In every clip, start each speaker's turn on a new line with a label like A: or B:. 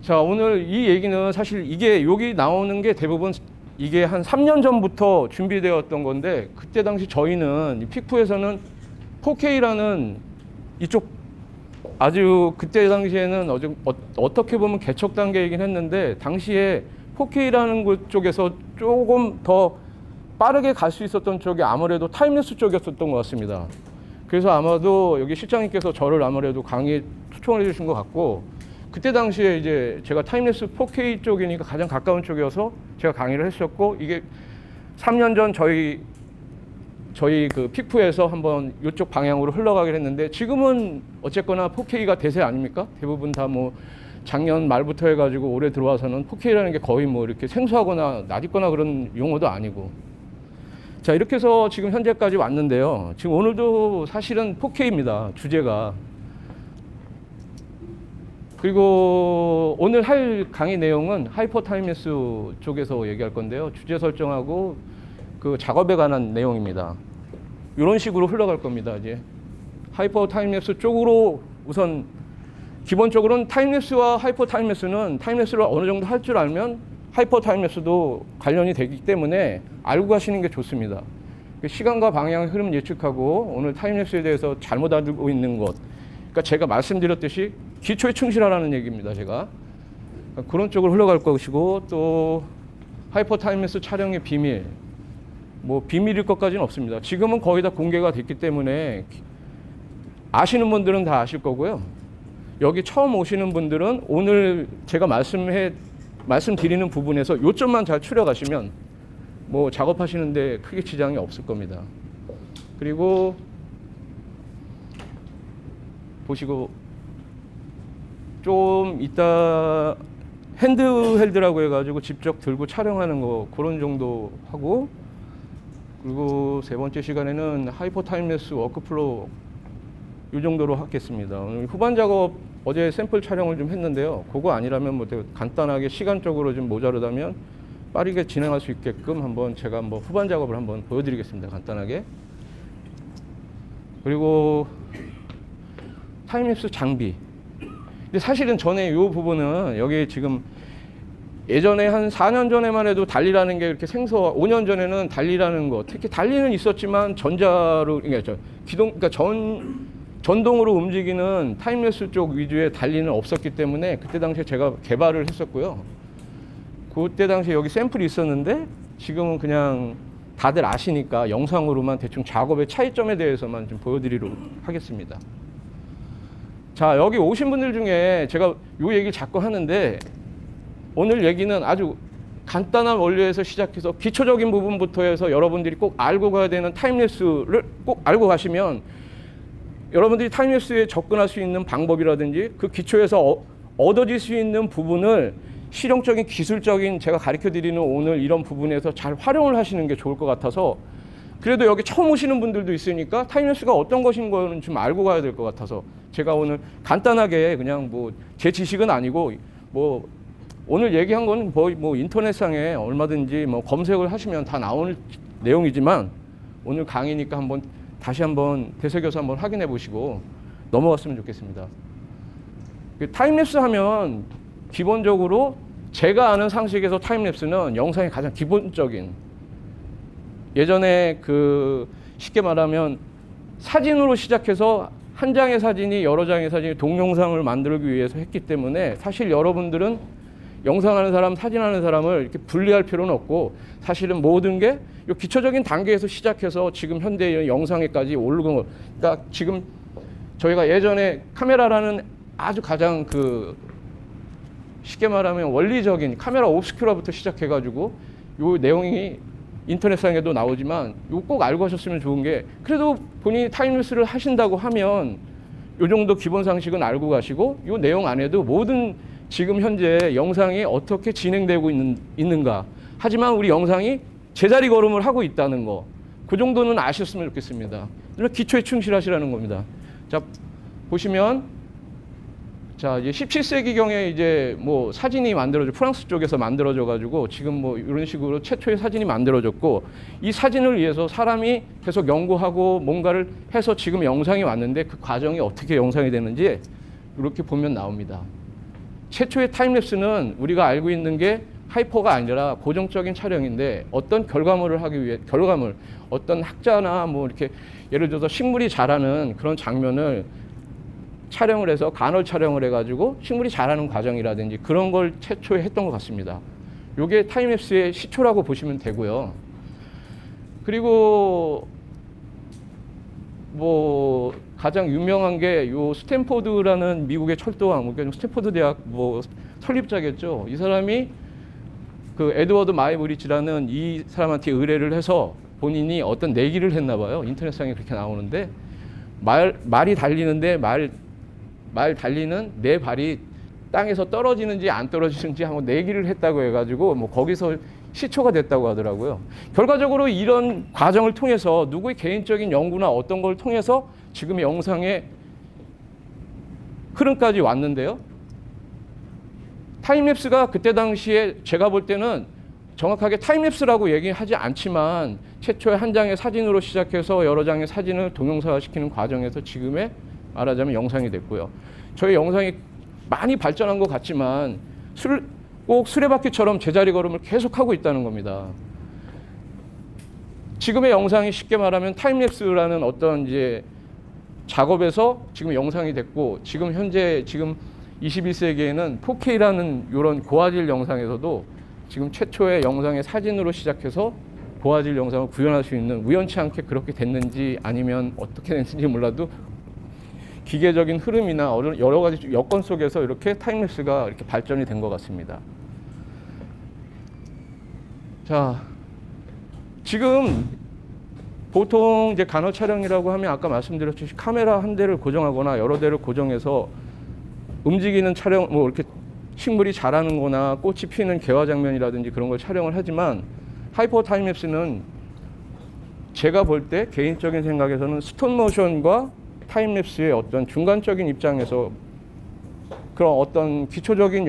A: 자, 오늘 이 얘기는 사실 이게 여기 나오는 게 대부분 이게 한 3년 전부터 준비되었던 건데, 그때 당시 저희는 픽푸에서는 4K라는 이쪽 아주 그때 당시에는 어떻게 보면 개척 단계이긴 했는데, 당시에 4K라는 것 쪽에서 조금 더 빠르게 갈 수 있었던 쪽이 아무래도 타임랩스 쪽이었던 것 같습니다. 그래서 아마도 여기 실장님께서 저를 아무래도 강의에 초청해 주신 것 같고, 그때 당시에 이제 제가 타임랩스 4K 쪽이니까 가장 가까운 쪽이어서 제가 강의를 했었고, 이게 3년 전 저희 그 픽푸에서 한번 이쪽 방향으로 흘러가긴 했는데, 지금은 어쨌거나 4K가 대세 아닙니까? 대부분 다 뭐 작년 말부터 해가지고 올해 들어와서는 4K라는 게 거의 뭐 이렇게 생소하거나 낯익거나 그런 용어도 아니고. 자, 이렇게 해서 지금 현재까지 왔는데요. 지금 오늘도 사실은 4K입니다, 주제가. 그리고 오늘 할 강의 내용은 하이퍼 타임랩스 쪽에서 얘기할 건데요. 주제 설정하고 그 작업에 관한 내용입니다. 이런 식으로 흘러갈 겁니다. 이제 하이퍼 타임랩스 쪽으로 우선 기본적으로는 타임랩스와 하이퍼 타임랩스는 타임랩스를 어느 정도 할 줄 알면 하이퍼 타임랩스도 관련이 되기 때문에 알고 가시는 게 좋습니다. 시간과 방향의 흐름 예측하고 오늘 타임랩스에 대해서 잘못 알고 있는 것, 그러니까 제가 말씀드렸듯이 기초에 충실하라는 얘기입니다. 제가 그런 쪽으로 흘러갈 것이고, 또 하이퍼 타임랩스 촬영의 비밀, 뭐 비밀일 것까지는 없습니다. 지금은 거의 다 공개가 됐기 때문에 아시는 분들은 다 아실 거고요. 여기 처음 오시는 분들은 오늘 제가 말씀드리는 부분에서 요점만 잘 추려가시면 뭐 작업하시는데 크게 지장이 없을 겁니다. 그리고 보시고 좀 이따 핸드헬드라고 해가지고 직접 들고 촬영하는 거 그런 정도 하고, 그리고 세 번째 시간에는 하이퍼 타임랩스 워크플로우 이 정도로 하겠습니다. 오늘 후반 작업 어제 샘플 촬영을 좀 했는데요. 그거 아니라면 뭐 간단하게 시간적으로 좀 모자르다면 빠르게 진행할 수 있게끔 한번 제가 한번 후반 작업을 한번 보여드리겠습니다. 간단하게. 그리고 타임랩스 장비. 근데 사실은 전에 이 부분은 여기 지금 예전에 한 4년 전에만 해도 달리라는 게 이렇게 5년 전에는 달리라는 거, 특히 달리는 있었지만 전자로, 그러니까 전동으로 움직이는 타임랩스 쪽 위주의 달리는 없었기 때문에 그때 당시에 제가 개발을 했었고요. 그때 당시에 여기 샘플이 있었는데 지금은 그냥 다들 아시니까 영상으로만 대충 작업의 차이점에 대해서만 좀 보여드리도록 하겠습니다. 자, 여기 오신 분들 중에 제가 요 얘기를 자꾸 하는데, 오늘 얘기는 아주 간단한 원리에서 시작해서 기초적인 부분부터 해서 여러분들이 꼭 알고 가야 되는 타임랩스를 꼭 알고 가시면 여러분들이 타임랩스에 접근할 수 있는 방법이라든지 그 기초에서 얻어질 수 있는 부분을 실용적인 기술적인 제가 가르쳐 드리는 오늘 이런 부분에서 잘 활용을 하시는 게 좋을 것 같아서, 그래도 여기 처음 오시는 분들도 있으니까 타임랩스가 어떤 것인 거는 좀 알고 가야 될 것 같아서 제가 오늘 간단하게 그냥 뭐 제 지식은 아니고 뭐 오늘 얘기한 거는 거의 뭐 인터넷상에 얼마든지 뭐 검색을 하시면 다 나오는 내용이지만 오늘 강의니까 다시 한번 되새겨서 한번 확인해 보시고 넘어갔으면 좋겠습니다. 타임랩스 하면 기본적으로 제가 아는 상식에서 타임랩스는 영상의 가장 기본적인, 예전에 그 쉽게 말하면 사진으로 시작해서 한 장의 사진이 여러 장의 사진이 동영상을 만들기 위해서 했기 때문에 사실 여러분들은 영상하는 사람, 사진하는 사람을 이렇게 분리할 필요는 없고, 사실은 모든 게 이 기초적인 단계에서 시작해서 지금 현대의 영상에까지 오르는 거. 그러니까 지금 저희가 예전에 카메라라는 아주 가장 그 쉽게 말하면 원리적인 카메라 옵스큐라부터 시작해가지고 요 내용이 인터넷상에도 나오지만 요 꼭 알고 하셨으면 좋은 게, 그래도 본인이 타임랩스를 하신다고 하면 요 정도 기본 상식은 알고 가시고 요 내용 안에도 모든 지금 현재 영상이 어떻게 진행되고 있는가, 하지만 우리 영상이 제자리 걸음을 하고 있다는 거, 그 정도는 아셨으면 좋겠습니다. 기초에 충실하시라는 겁니다. 자, 보시면 자, 이제 17세기경에 이제 뭐 사진이 프랑스 쪽에서 만들어져 가지고 지금 뭐 이런 식으로 최초의 사진이 만들어졌고, 이 사진을 위해서 사람이 계속 연구하고 뭔가를 해서 지금 영상이 왔는데 그 과정이 어떻게 영상이 되는지 이렇게 보면 나옵니다. 최초의 타임랩스는 우리가 알고 있는 게 하이퍼가 아니라 고정적인 촬영인데, 어떤 결과물을 하기 위해 어떤 학자나 뭐 이렇게 예를 들어서 식물이 자라는 그런 장면을 촬영을 해서 간헐 촬영을 해가지고 식물이 자라는 과정이라든지 그런 걸 최초에 했던 것 같습니다. 이게 타임랩스의 시초라고 보시면 되고요. 그리고 뭐 가장 유명한 게 요 스탠포드라는 미국의 철도왕, 스탠포드 대학 뭐 설립자겠죠. 이 사람이 그 에드워드 마이브리치라는 이 사람한테 의뢰를 해서 본인이 어떤 내기를 했나 봐요. 인터넷상에 그렇게 나오는데, 말이 달리는데 말 달리는 내 발이 땅에서 떨어지는지 안 떨어지는지 한번 내기를 했다고 해가지고 뭐 거기서 시초가 됐다고 하더라고요. 결과적으로 이런 과정을 통해서 누구의 개인적인 연구나 어떤 걸 통해서 지금의 영상의 흐름까지 왔는데요. 타임랩스가 그때 당시에 제가 볼 때는 정확하게 타임랩스라고 얘기하지 않지만 최초의 한 장의 사진으로 시작해서 여러 장의 사진을 동영상화시키는 과정에서 지금의 말하자면 영상이 됐고요. 저희 영상이 많이 발전한 것 같지만 꼭 수레바퀴처럼 제자리 걸음을 계속하고 있다는 겁니다. 지금의 영상이 쉽게 말하면 타임랩스라는 어떤 이제 작업에서 지금 영상이 됐고, 지금 현재 21세기에는 4K라는 이런 고화질 영상에서도 지금 최초의 영상의 사진으로 시작해서 고화질 영상을 구현할 수 있는, 우연치 않게 그렇게 됐는지 아니면 어떻게 됐는지 몰라도 기계적인 흐름이나 여러 가지 여건 속에서 이렇게 타임랩스가 이렇게 발전이 된 것 같습니다. 자, 지금 보통 이제 간헐 촬영이라고 하면 아까 말씀드렸듯이 카메라 한 대를 고정하거나 여러 대를 고정해서 움직이는 촬영, 뭐 이렇게 식물이 자라는 거나 꽃이 피는 개화 장면이라든지 그런 걸 촬영을 하지만, 하이퍼 타임랩스는 제가 볼 때 개인적인 생각에서는 스톱모션과 타임랩스의 어떤 중간적인 입장에서 그런 어떤 기초적인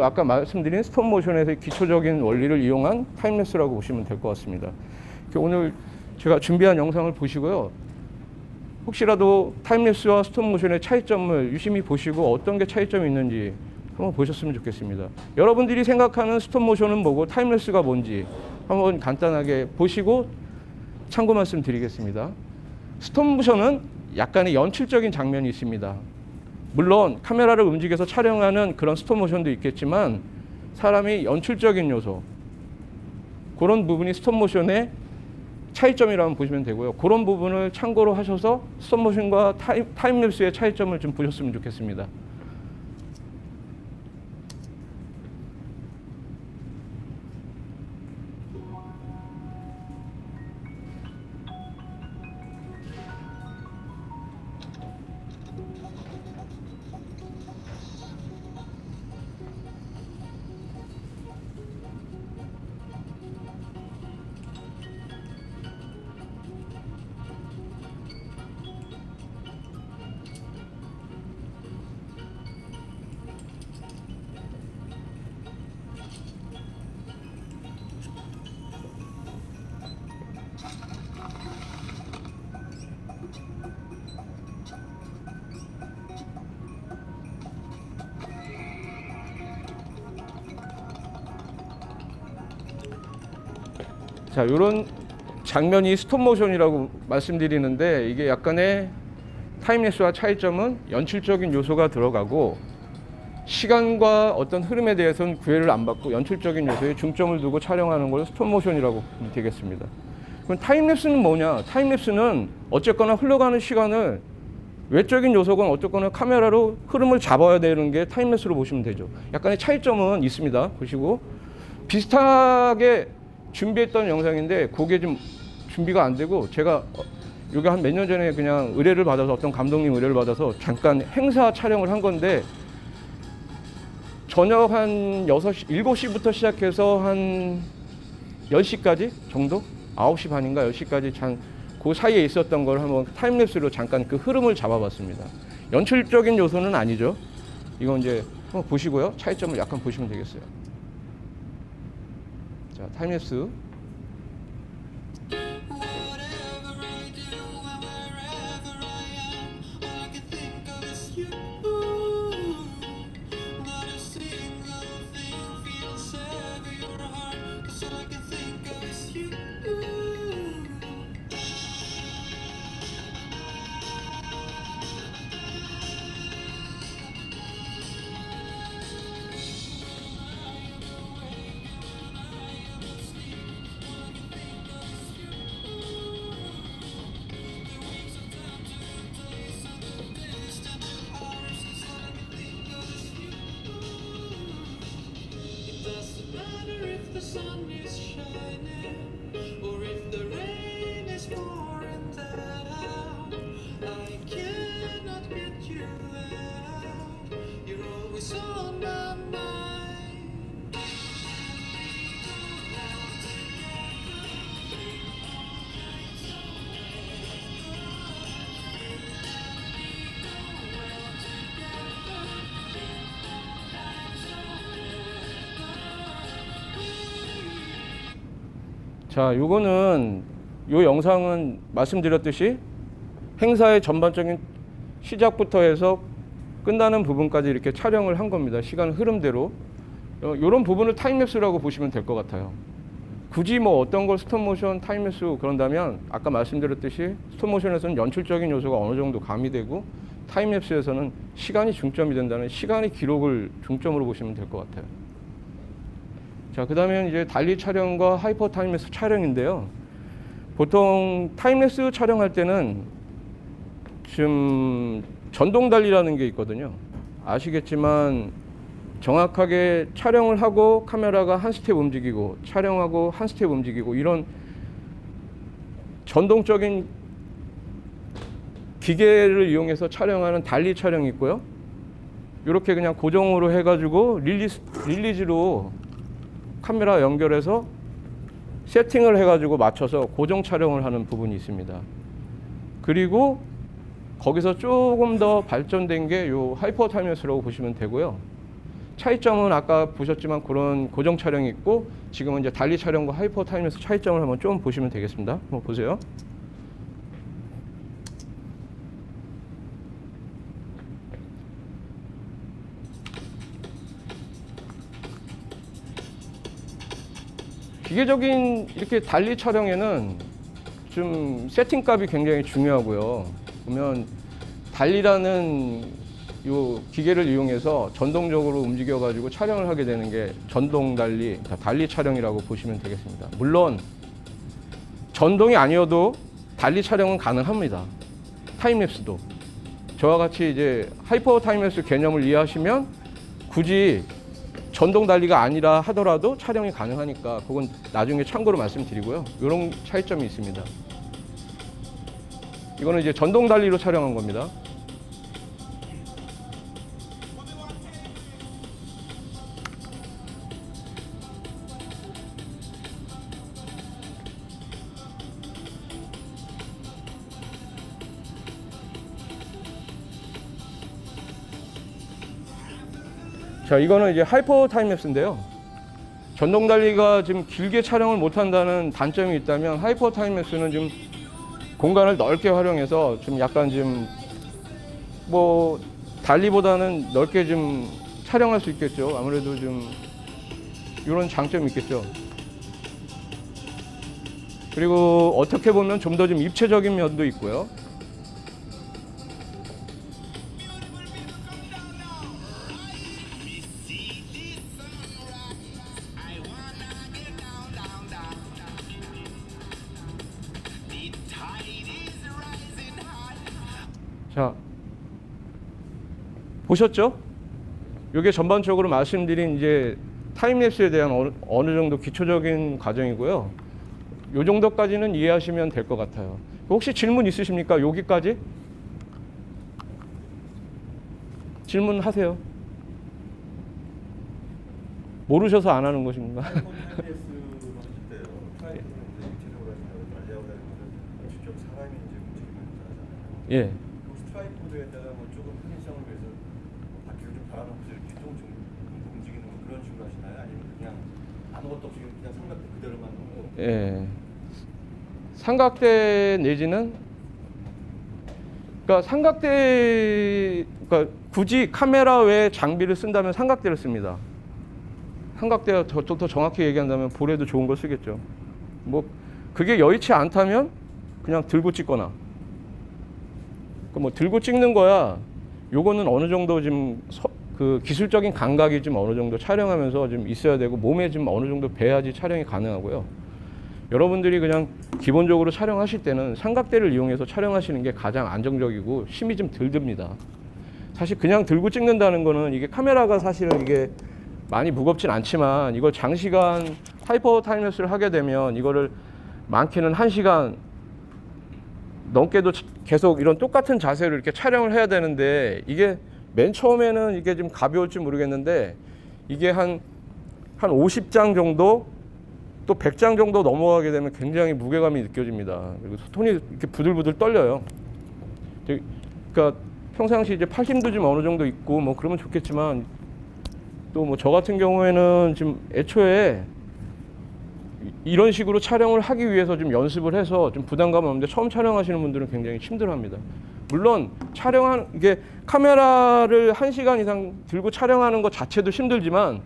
A: 아까 말씀드린 스톱모션에서의 기초적인 원리를 이용한 타임랩스라고 보시면 될 것 같습니다. 오늘 제가 준비한 영상을 보시고요. 혹시라도 타임랩스와 스톱모션의 차이점을 유심히 보시고 어떤 게 차이점이 있는지 한번 보셨으면 좋겠습니다. 여러분들이 생각하는 스톱모션은 뭐고 타임랩스가 뭔지 한번 간단하게 보시고 참고 말씀 드리겠습니다. 스톱모션은 약간의 연출적인 장면이 있습니다. 물론 카메라를 움직여서 촬영하는 그런 스톱모션도 있겠지만 사람이 연출적인 요소, 그런 부분이 스톱모션의 차이점이라고 보시면 되고요. 그런 부분을 참고로 하셔서 스톱모션과 타임랩스의 차이점을 좀 보셨으면 좋겠습니다. 자, 이런 장면이 스톱모션이라고 말씀드리는데, 이게 약간의 타임랩스와 차이점은 연출적인 요소가 들어가고 시간과 어떤 흐름에 대해서는 구애를 안 받고 연출적인 요소에 중점을 두고 촬영하는 걸 스톱모션이라고 보면 되겠습니다. 그럼 타임랩스는 뭐냐? 타임랩스는 어쨌거나 흘러가는 시간을 외적인 요소건 어쨌거나 카메라로 흐름을 잡아야 되는 게 타임랩스로 보시면 되죠. 약간의 차이점은 있습니다. 보시고 비슷하게 준비했던 영상인데 그게 좀 준비가 안 되고, 제가 이게 한 몇 년 전에 그냥 의뢰를 받아서 어떤 감독님 의뢰를 받아서 잠깐 행사 촬영을 한 건데, 저녁 한 7시부터 시작해서 한 10시까지 정도? 9시 반인가 10시까지 그 사이에 있었던 걸 한번 타임랩스로 잠깐 그 흐름을 잡아봤습니다. 연출적인 요소는 아니죠. 이건 이제 한번 보시고요. 차이점을 약간 보시면 되겠어요. 자, 타임랩스. 자, 요거는 요 영상은 말씀드렸듯이 행사의 전반적인 시작부터 해서 끝나는 부분까지 이렇게 촬영을 한 겁니다. 시간 흐름대로. 요런 부분을 타임랩스라고 보시면 될 것 같아요. 굳이 뭐 어떤 걸 스톱모션, 타임랩스 그런다면 아까 말씀드렸듯이 스톱모션에서는 연출적인 요소가 어느 정도 가미되고 타임랩스에서는 시간이 중점이 된다는 시간의 기록을 중점으로 보시면 될 것 같아요. 자, 그 다음에 이제 달리 촬영과 하이퍼 타임랩스 촬영인데요. 보통 타임랩스 촬영할 때는 지금 전동 달리라는 게 있거든요. 아시겠지만 정확하게 촬영을 하고 카메라가 한 스텝 움직이고 촬영하고 한 스텝 움직이고 이런 전동적인 기계를 이용해서 촬영하는 달리 촬영이 있고요. 이렇게 그냥 고정으로 해가지고 릴리즈로 카메라 연결해서 세팅을 해가지고 맞춰서 고정 촬영을 하는 부분이 있습니다. 그리고 거기서 조금 더 발전된 게 요 하이퍼 타임랩스라고 보시면 되고요. 차이점은 아까 보셨지만 그런 고정 촬영이 있고 지금은 이제 달리 촬영과 하이퍼 타임랩스 차이점을 한번 좀 보시면 되겠습니다. 한번 보세요. 기계적인 이렇게 달리 촬영에는 좀 세팅값이 굉장히 중요하고요. 보면 달리라는 요 기계를 이용해서 전동적으로 움직여 가지고 촬영을 하게 되는 게 전동 달리, 달리 촬영이라고 보시면 되겠습니다. 물론 전동이 아니어도 달리 촬영은 가능합니다. 타임랩스도. 저와 같이 이제 하이퍼 타임랩스 개념을 이해하시면 굳이 전동 달리가 아니라 하더라도 촬영이 가능하니까 그건 나중에 참고로 말씀드리고요. 이런 차이점이 있습니다. 이거는 이제 전동 달리로 촬영한 겁니다. 자, 이거는 이제 하이퍼 타임랩스인데요. 전동 달리가 지금 길게 촬영을 못 한다는 단점이 있다면 하이퍼 타임랩스는 좀 공간을 넓게 활용해서 좀 약간 좀 뭐 달리보다는 넓게 좀 촬영할 수 있겠죠. 아무래도 좀 이런 장점이 있겠죠. 그리고 어떻게 보면 좀 더 좀 입체적인 면도 있고요. 자, 보셨죠? 이게 전반적으로 말씀드린 이제 타임랩스에 대한 어느 정도 기초적인 과정이고요. 요 정도까지는 이해하시면 될 것 같아요. 혹시 질문 있으십니까? 여기까지? 질문하세요. 모르셔서 안 하는 것인가? 예.
B: 스트라이크보드에다가 뭐 조금 편의성을 위해서 바퀴를 좀 달아놓은 그냥 아무것도 없이 그냥 삼각대 그대로만 놓고.
A: 예. 삼각대 내지는 그러니까 삼각대 그러니까 굳이 카메라 외에 장비를 쓴다면 삼각대를 씁니다. 삼각대가 더 정확히 얘기한다면 볼에도 좋은 걸 쓰겠죠. 뭐 그게 여의치 않다면 그냥 들고 찍거나. 뭐 들고 찍는 거야. 요거는 어느 정도 지금 그 기술적인 감각이 좀 어느 정도 촬영하면서 좀 있어야 되고 몸에 좀 어느 정도 배야지 촬영이 가능하고요. 여러분들이 그냥 기본적으로 촬영하실 때는 삼각대를 이용해서 촬영하시는 게 가장 안정적이고 힘이 좀 덜 듭니다. 사실 그냥 들고 찍는다는 거는 이게 카메라가 사실은 이게 많이 무겁진 않지만 이걸 장시간 하이퍼 타임랩스를 하게 되면 이거를 많게는 1시간 넘게도 계속 이런 똑같은 자세로 이렇게 촬영을 해야 되는데 이게 맨 처음에는 이게 좀 가벼울지 모르겠는데 이게 한 50장 정도 또 100장 정도 넘어가게 되면 굉장히 무게감이 느껴집니다. 그리고 손이 이렇게 부들부들 떨려요. 그러니까 평상시 이제 팔 힘도 좀 어느 정도 있고 뭐 그러면 좋겠지만 또 뭐 저 같은 경우에는 지금 애초에 이런 식으로 촬영을 하기 위해서 좀 연습을 해서 좀 부담감 없는데 처음 촬영하시는 분들은 굉장히 힘들어합니다. 물론 이게 카메라를 1시간 이상 들고 촬영하는 것 자체도 힘들지만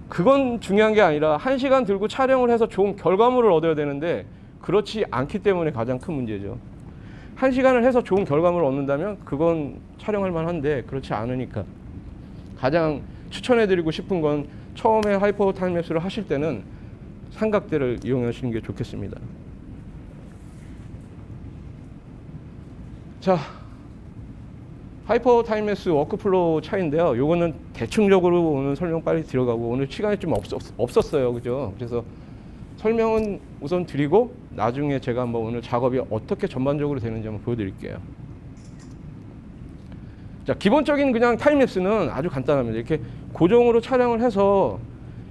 A: 그건 중요한 게 아니라 1시간 들고 촬영을 해서 좋은 결과물을 얻어야 되는데 그렇지 않기 때문에 가장 큰 문제죠. 1시간을 해서 좋은 결과물을 얻는다면 그건 촬영할 만한데 그렇지 않으니까 가장 추천해드리고 싶은 건 처음에 하이퍼 타임랩스를 하실 때는 삼각대를 이용하시는 게 좋겠습니다. 자, 하이퍼 타임랩스 워크플로우 차이인데요. 요거는 대충적으로 오늘 설명 빨리 들어가고 오늘 시간이 좀 없었어요. 그죠? 그래서 설명은 우선 드리고 나중에 제가 한번 오늘 작업이 어떻게 전반적으로 되는지 한번 보여드릴게요. 자, 기본적인 그냥 타임랩스는 아주 간단합니다. 이렇게 고정으로 촬영을 해서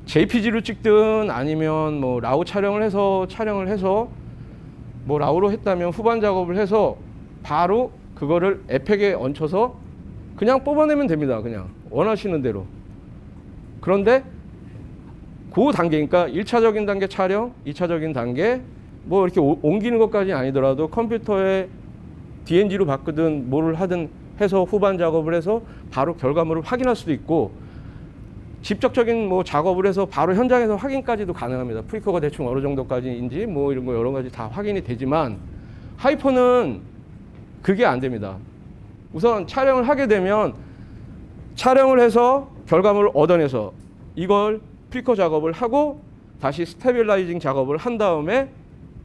A: JPG로 찍든 아니면 뭐 라우 촬영을 해서 뭐 라우로 했다면 후반 작업을 해서 바로 그거를 에펙에 얹혀서 그냥 뽑아내면 됩니다. 그냥 원하시는 대로. 그런데 그 단계, 그러니까 1차적인 단계 촬영, 2차적인 단계 뭐 이렇게 옮기는 것까지는 아니더라도 컴퓨터에 DNG로 바꾸든 뭐를 하든 해서 후반 작업을 해서 바로 결과물을 확인할 수도 있고 직접적인 뭐 작업을 해서 바로 현장에서 확인까지도 가능합니다. 프리커가 대충 어느 정도까지인지 뭐 이런 거 여러 가지 다 확인이 되지만 하이퍼는 그게 안 됩니다. 우선 촬영을 하게 되면 촬영을 해서 결과물을 얻어내서 이걸 프리커 작업을 하고 다시 스테빌라이징 작업을 한 다음에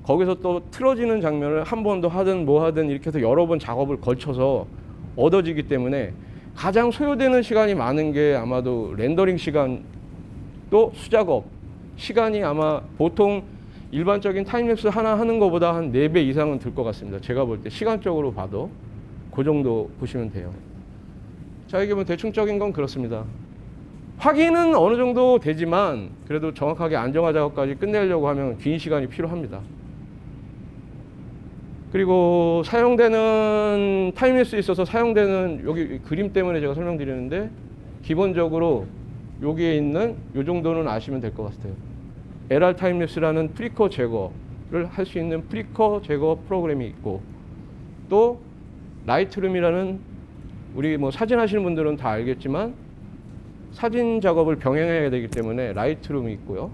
A: 거기서 또 틀어지는 장면을 한 번 더 하든 뭐 하든 이렇게 해서 여러 번 작업을 걸쳐서 얻어지기 때문에 가장 소요되는 시간이 많은 게 아마도 렌더링 시간 또 수작업 시간이 아마 보통 일반적인 타임랩스 하나 하는 것보다 한 4배 이상은 들 것 같습니다. 제가 볼 때 시간적으로 봐도 그 정도 보시면 돼요. 자, 이게 뭐 대충적인 건 그렇습니다. 확인은 어느 정도 되지만 그래도 정확하게 안정화 작업까지 끝내려고 하면 긴 시간이 필요합니다. 그리고 사용되는 타임랩스에 있어서 사용되는 여기 그림 때문에 제가 설명드리는데 기본적으로 여기에 있는 요 정도는 아시면 될 것 같아요. LR 타임랩스라는 프리커 제거를 할 수 있는 프리커 제거 프로그램이 있고 또 라이트룸이라는 우리 뭐 사진 하시는 분들은 다 알겠지만 사진 작업을 병행해야 되기 때문에 라이트룸이 있고요.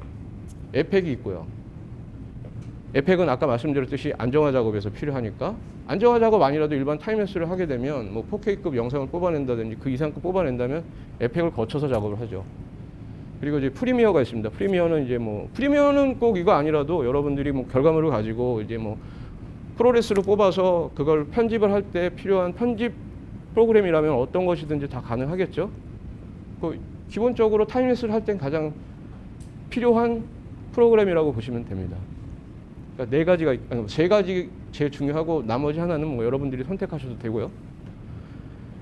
A: 에펙이 있고요. 에펙은 아까 말씀드렸듯이 안정화 작업에서 필요하니까 안정화 작업 아니라도 일반 타임랩스를 하게 되면 뭐 4K급 영상을 뽑아낸다든지 그 이상급 뽑아낸다면 에펙을 거쳐서 작업을 하죠. 그리고 이제 프리미어가 있습니다. 프리미어는 이제 뭐 프리미어는 꼭 이거 아니라도 여러분들이 뭐 결과물을 가지고 이제 뭐 프로레스로 뽑아서 그걸 편집을 할 때 필요한 편집 프로그램이라면 어떤 것이든지 다 가능하겠죠. 그 기본적으로 타임랩스를 할 땐 가장 필요한 프로그램이라고 보시면 됩니다. 그러니까 4가지가 아니 3가지 제일 중요하고 나머지 하나는 뭐 여러분들이 선택하셔도 되고요.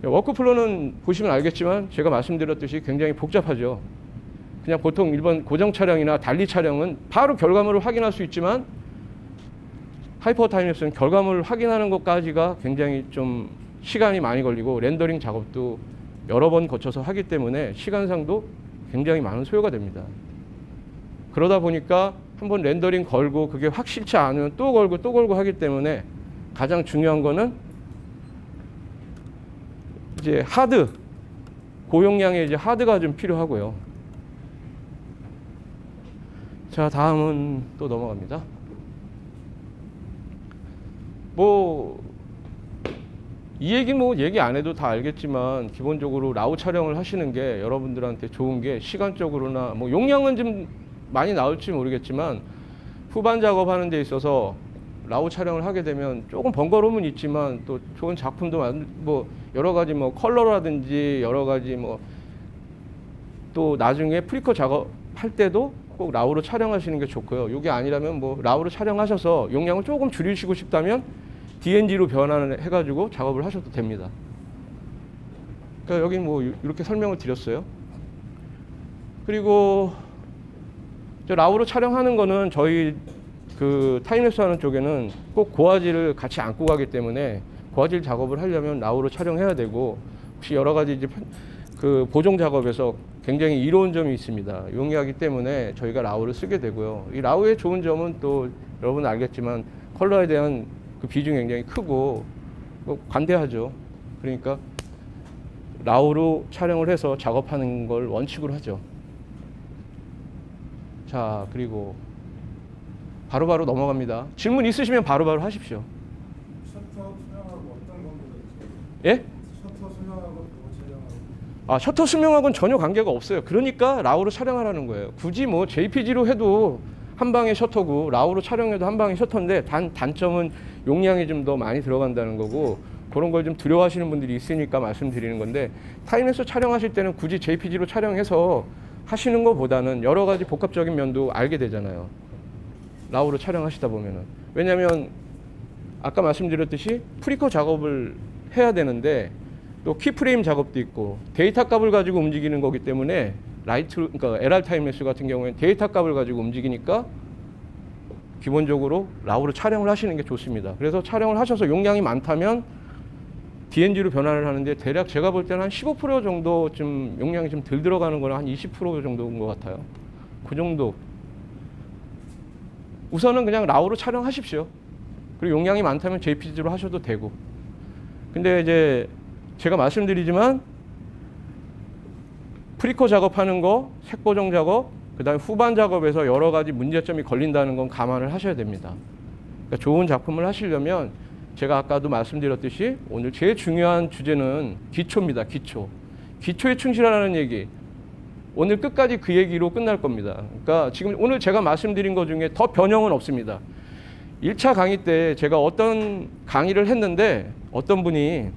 A: 워크플로우는 보시면 알겠지만 제가 말씀드렸듯이 굉장히 복잡하죠. 그냥 보통 일반 고정 촬영이나 달리 촬영은 바로 결과물을 확인할 수 있지만 하이퍼 타임랩스는 결과물을 확인하는 것까지가 굉장히 좀 시간이 많이 걸리고 렌더링 작업도 여러 번 거쳐서 하기 때문에 시간상도 굉장히 많은 소요가 됩니다. 그러다 보니까 한번 렌더링 걸고 그게 확실치 않으면 또 걸고 또 걸고 하기 때문에 가장 중요한 거는 이제 하드, 고용량의 이제 하드가 좀 필요하고요. 자, 다음은 또 넘어갑니다. 이 얘기 얘기 안 해도 다 알겠지만 기본적으로 라우 촬영을 하시는 게 여러분들한테 좋은 게 시간적으로나 용량은 좀 많이 나올지 모르겠지만 후반 작업하는 데 있어서 라우 촬영을 하게 되면 조금 번거로움은 있지만 또 좋은 작품도 여러 가지 컬러라든지 여러 가지 또 나중에 프리커 작업할 때도 꼭 라우로 촬영하시는 게 좋고요. 이게 아니라면 라우로 촬영하셔서 용량을 조금 줄이시고 싶다면 DNG로 변환을 해가지고 작업을 하셔도 됩니다. 그러니까 여기 이렇게 설명을 드렸어요. 그리고 라우로 촬영하는 거는 저희 그 타임랩스 하는 쪽에는 꼭 고화질을 같이 안고 가기 때문에 고화질 작업을 하려면 라우로 촬영해야 되고 혹시 여러 가지 이제 그 보정 작업에서 굉장히 이로운 점이 있습니다. 용이하기 때문에 저희가 라우를 쓰게 되고요. 이 라우의 좋은 점은 또 여러분 알겠지만 컬러에 대한 그 비중이 굉장히 크고 관대하죠. 그러니까 라우로 촬영을 해서 작업하는 걸 원칙으로 하죠. 자, 그리고 바로바로 넘어갑니다. 질문 있으시면 바로바로 하십시오.
B: 셔터 수명하고 어떤 관계가 있어요?
A: 예?
B: 셔터 수명하고 그거 촬영하고.
A: 아, 셔터 수명하고는 전혀 관계가 없어요. 그러니까 라우로 촬영하라는 거예요. 굳이 JPG로 해도 한 방에 셔터고 라우로 촬영해도 한 방에 셔터인데 단점은 용량이 좀 더 많이 들어간다는 거고 그런 걸 좀 두려워하시는 분들이 있으니까 말씀드리는 건데 타임랩스 촬영하실 때는 굳이 JPG로 촬영해서 하시는 것보다는 여러 가지 복합적인 면도 알게 되잖아요. 라우로 촬영하시다 보면은. 왜냐하면 아까 말씀드렸듯이 프리커 작업을 해야 되는데 또 키프레임 작업도 있고 데이터 값을 가지고 움직이는 거기 때문에 그러니까 LR 타임랩스 같은 경우에는 데이터 값을 가지고 움직이니까 기본적으로 라우로 촬영을 하시는 게 좋습니다. 그래서 촬영을 하셔서 용량이 많다면 DNG로 변환을 하는데 대략 제가 볼 때는 한 15% 정도 좀 용량이 좀 덜 들어가는 거는 한 20% 정도인 것 같아요. 그 정도. 우선은 그냥 라우로 촬영하십시오. 그리고 용량이 많다면 JPG로 하셔도 되고. 근데 이제 제가 말씀드리지만 프리커 작업하는 거, 색보정 작업, 그 다음에 후반 작업에서 여러 가지 문제점이 걸린다는 건 감안을 하셔야 됩니다. 그러니까 좋은 작품을 하시려면 제가 아까도 말씀드렸듯이 오늘 제일 중요한 주제는 기초입니다. 기초에 충실하라는 얘기. 오늘 끝까지 그 얘기로 끝날 겁니다. 그러니까 지금 오늘 제가 말씀드린 것 중에 더 변형은 없습니다. 1차 강의 때 제가 어떤 강의를 했는데 어떤 분이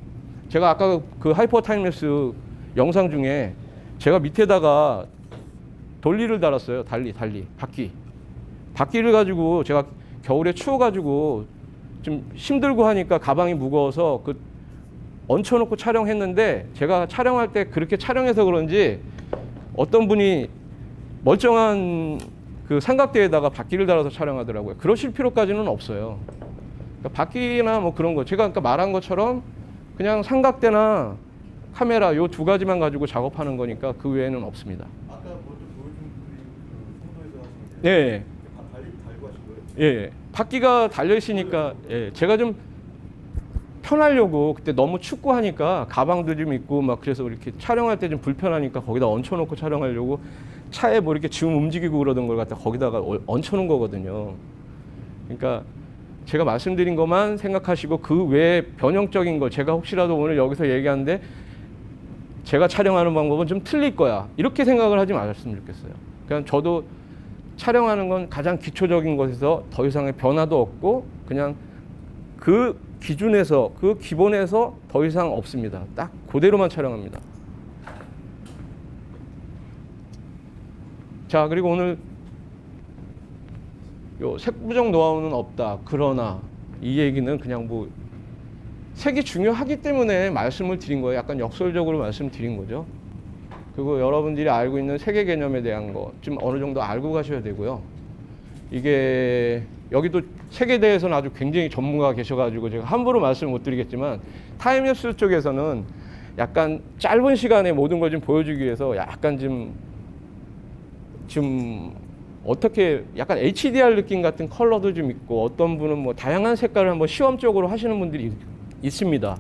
A: 제가 아까 그 하이퍼 타임랩스 영상 중에 제가 밑에다가 돌리를 달았어요. 바퀴를 가지고 제가 겨울에 추워가지고 좀 힘들고 하니까 가방이 무거워서 얹혀놓고 촬영했는데 제가 촬영할 때 그렇게 촬영해서 그런지 어떤 분이 멀쩡한 그 삼각대에다가 바퀴를 달아서 촬영하더라고요. 그러실 필요까지는 없어요. 그러니까 바퀴나 그런 거 제가 아까 말한 것처럼 그냥 삼각대나 카메라 요 두 가지만 가지고 작업하는 거니까 그 외에는 없습니다.
B: 아까 먼저 보여준 그림 송도에서 하신 게
A: 예.
B: 달고 하신 거예요?
A: 예. 바퀴가 달려 있으니까 제가 좀 편하려고 그때 너무 춥고 하니까 가방도 좀 있고 그래서 이렇게 촬영할 때 좀 불편하니까 거기다 얹혀놓고 촬영하려고 차에 이렇게 지금 움직이고 그러던 걸 갖다 거기다가 얹혀놓은 거거든요. 그러니까 제가 말씀드린 것만 생각하시고 그 외에 변형적인 거 제가 혹시라도 오늘 여기서 얘기하는데 제가 촬영하는 방법은 좀 틀릴 거야 이렇게 생각을 하지 마셨으면 좋겠어요. 그냥 저도 촬영하는 건 가장 기초적인 것에서 더 이상의 변화도 없고 그냥 그 기준에서 그 기본에서 더 이상 없습니다. 딱 그대로만 촬영합니다. 자, 그리고 오늘 요 색부정 노하우는 없다. 그러나 이 얘기는 그냥 색이 중요하기 때문에 말씀을 드린 거예요. 약간 역설적으로 말씀드린 거죠. 그리고 여러분들이 알고 있는 색의 개념에 대한 거 좀 어느 정도 알고 가셔야 되고요. 이게 여기도 색에 대해서는 아주 굉장히 전문가가 계셔가지고 제가 함부로 말씀을 못 드리겠지만 타임랩스 쪽에서는 약간 짧은 시간에 모든 걸 좀 보여주기 위해서 약간 좀 어떻게 약간 HDR 느낌 같은 컬러도 좀 있고 어떤 분은 뭐 다양한 색깔을 한번 시험적으로 하시는 분들이 있습니다.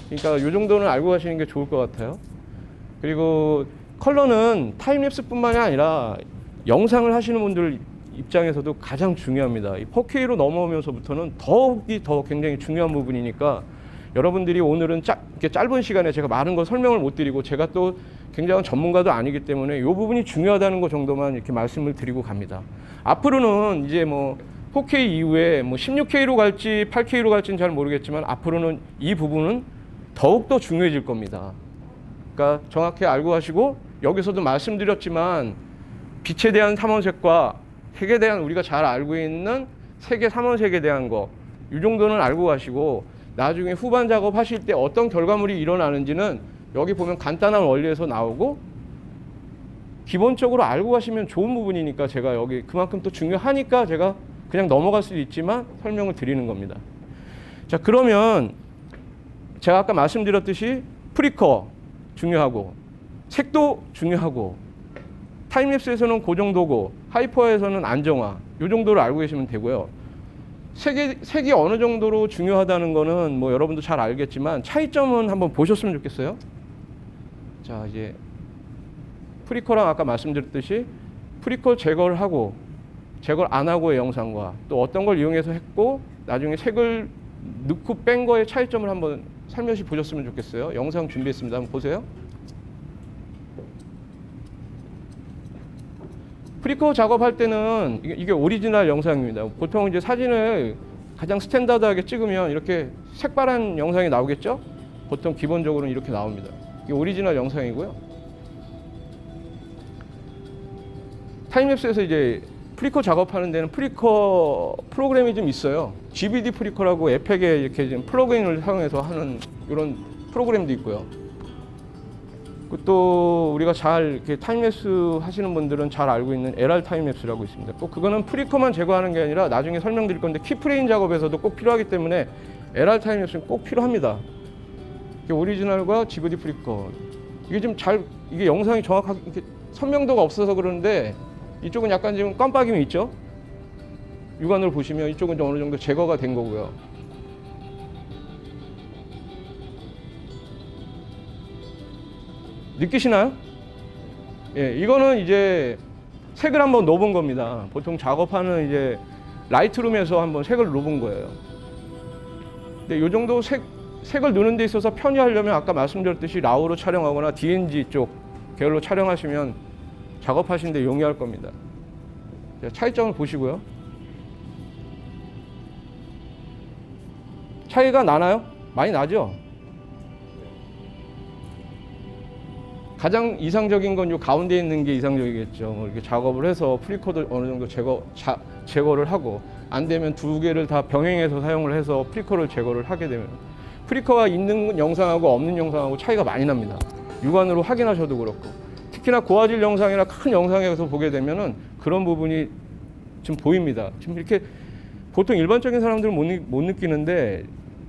A: 그러니까 이 정도는 알고 가시는 게 좋을 것 같아요. 그리고 컬러는 타임랩스뿐만이 아니라 영상을 하시는 분들 입장에서도 가장 중요합니다. 이 4K로 넘어오면서부터는 더욱이 더 굉장히 중요한 부분이니까 여러분들이 오늘은 이렇게 짧은 시간에 제가 많은 걸 설명을 못 드리고 제가 또 굉장한 전문가도 아니기 때문에 이 부분이 중요하다는 것 정도만 이렇게 말씀을 드리고 갑니다. 앞으로는 이제 뭐 4K 이후에 뭐 16K로 갈지 8K로 갈지는 잘 모르겠지만 앞으로는 이 부분은 더욱더 중요해질 겁니다. 그러니까 정확히 알고 가시고 여기서도 말씀드렸지만 빛에 대한 삼원색과 색에 대한 우리가 잘 알고 있는 색의 삼원색에 대한 거 이 정도는 알고 가시고 나중에 후반 작업하실 때 어떤 결과물이 일어나는지는 여기 보면 간단한 원리에서 나오고 기본적으로 알고 가시면 좋은 부분이니까 제가 여기 그만큼 또 중요하니까 제가 그냥 넘어갈 수도 있지만 설명을 드리는 겁니다. 자, 그러면 제가 아까 말씀드렸듯이 프리커 중요하고 색도 중요하고 타임랩스에서는 그 정도고 하이퍼에서는 안정화 이 정도를 알고 계시면 되고요. 색이 어느 정도로 중요하다는 거는 뭐 여러분도 잘 알겠지만 차이점은 한번 보셨으면 좋겠어요. 자, 이제 프리커랑 아까 말씀드렸듯이 프리커 제거를 하고 제거를 안 하고의 영상과 또 어떤 걸 이용해서 했고 나중에 색을 넣고 뺀 거의 차이점을 한번 살며시 보셨으면 좋겠어요. 영상 준비했습니다. 한번 보세요. 프리커 작업할 때는 이게 오리지널 영상입니다. 보통 이제 사진을 가장 스탠다드하게 찍으면 이렇게 색바란 영상이 나오겠죠? 보통 기본적으로는 이렇게 나옵니다. 이게 오리지널 영상이고요. 타임랩스에서 이제 프리커 작업하는 데는 프리커 프로그램이 좀 있어요. GBD 프리커라고 에펙에 이렇게 좀 플러그인을 사용해서 하는 이런 프로그램도 있고요. 또 우리가 잘 이렇게 타임랩스 하시는 분들은 잘 알고 있는 LR 타임랩스라고 있습니다. 꼭 그거는 프리커만 제거하는 게 아니라 나중에 설명드릴 건데 키프레임 작업에서도 꼭 필요하기 때문에 LR 타임랩스는 꼭 필요합니다. 이게 오리지널과 GBD 프리커 이게 좀 이게 영상이 정확하게 이렇게 선명도가 없어서 그러는데 이쪽은 약간 지금 깜빡임이 있죠. 육안으로 보시면 이쪽은 좀 어느 정도 제거가 된 거고요. 느끼시나요? 예, 이거는 이제 색을 한번 넣어본 겁니다. 보통 작업하는 이제 라이트룸에서 한번 색을 넣어본 거예요. 근데 이 정도 색을 넣는 데 있어서 편의하려면 아까 말씀드렸듯이 라우로 촬영하거나 DNG 쪽 계열로 촬영하시면 작업하시는 데 용이할 겁니다. 차이점을 보시고요. 차이가 나나요? 많이 나죠? 가장 이상적인 건 요 가운데 있는 게 이상적이겠죠. 뭐 이렇게 작업을 해서 프리커도 어느 정도 제거를 하고 안 되면 두 개를 다 병행해서 사용을 해서 프리커를 제거를 하게 되면 프리커가 있는 영상하고 없는 영상하고 차이가 많이 납니다. 육안으로 확인하셔도 그렇고 특히나 고화질 영상이나 큰 영상에서 보게 되면은 그런 부분이 좀 보입니다. 지금 이렇게 보통 일반적인 사람들은 못 느끼는데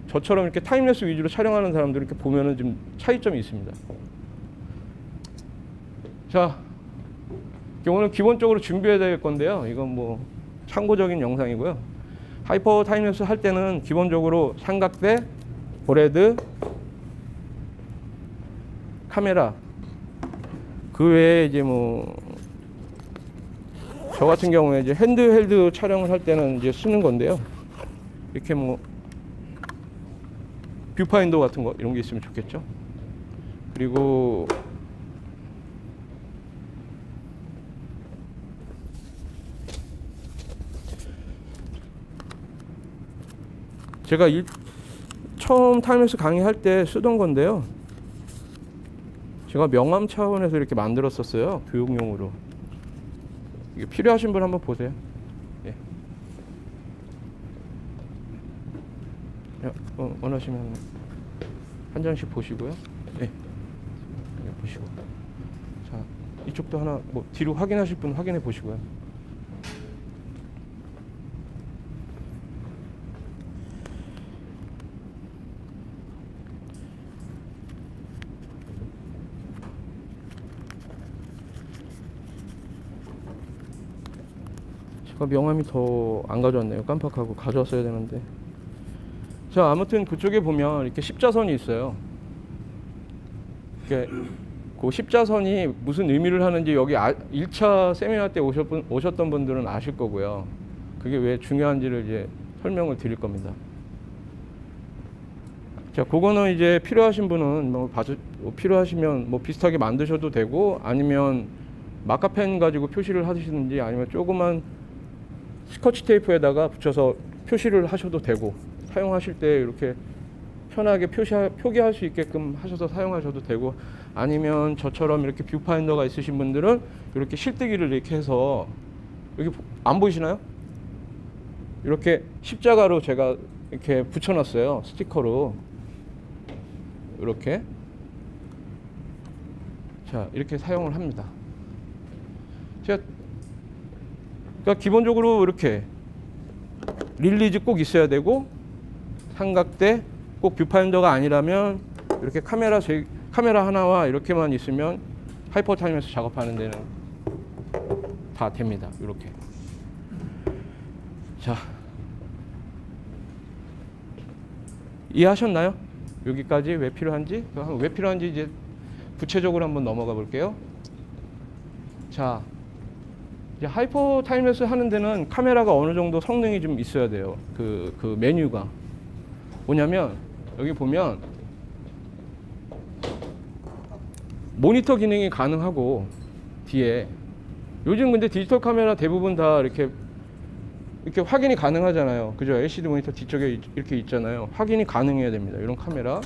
A: 저처럼 이렇게 타임랩스 위주로 촬영하는 사람들 이렇게 보면은 좀 차이점이 있습니다. 자, 오늘 기본적으로 준비해야 될 건데요. 이건 뭐 참고적인 영상이고요. 하이퍼 타임랩스 할 때는 기본적으로 삼각대, 보레드, 카메라 그 외에 이제 뭐 저 같은 경우에 이제 핸드헬드 촬영을 할 때는 이제 쓰는 건데요. 이렇게 뭐 뷰파인더 같은 거 이런 게 있으면 좋겠죠. 그리고 제가 처음 타임랩스 강의할 때 쓰던 건데요. 제가 명함 차원에서 이렇게 만들었었어요. 교육용으로. 이게 필요하신 분 한번 보세요. 예. 원하시면 한 장씩 보시고요. 예. 보시고. 자, 이쪽도 하나 뭐 뒤로 확인하실 분 확인해 보시고요. 제가 명함이 더 안 가져왔네요. 깜빡하고 가져왔어야 되는데. 자, 아무튼 그쪽에 보면 이렇게 십자선이 있어요. 이렇게 그 십자선이 무슨 의미를 하는지 여기 1차 세미나 때 오셨던 분들은 아실 거고요. 그게 왜 중요한지를 이제 설명을 드릴 겁니다. 자, 그거는 이제 필요하신 분은 필요하시면 뭐 비슷하게 만드셔도 되고, 아니면 마카펜 가지고 표시를 하시든지, 아니면 조그만 스코치 테이프에다가 붙여서 표시를 하셔도 되고, 사용하실 때 이렇게 편하게 표기할 수 있게끔 하셔서 사용하셔도 되고, 아니면 저처럼 이렇게 뷰파인더가 있으신 분들은 이렇게 실뜨기를 이렇게 해서, 여기 안 보이시나요? 이렇게 십자가로 제가 이렇게 붙여놨어요. 스티커로. 이렇게. 자, 이렇게 사용을 합니다. 그러니까 기본적으로 이렇게 릴리즈 꼭 있어야 되고, 삼각대 꼭 뷰파인더가 아니라면 이렇게 카메라 하나와 이렇게만 있으면 하이퍼 타임에서 작업하는 데는 다 됩니다. 이렇게. 자, 이해하셨나요? 여기까지 왜 필요한지? 왜 필요한지 이제 구체적으로 한번 넘어가 볼게요. 자, 이제 하이퍼 타임랩스 하는 데는 카메라가 어느 정도 성능이 좀 있어야 돼요. 그 메뉴가 뭐냐면, 여기 보면 모니터 기능이 가능하고, 뒤에 요즘 근데 디지털 카메라 대부분 다 이렇게 확인이 가능하잖아요. 그죠? LCD 모니터 뒤쪽에 이렇게 있잖아요. 확인이 가능해야 됩니다. 이런 카메라.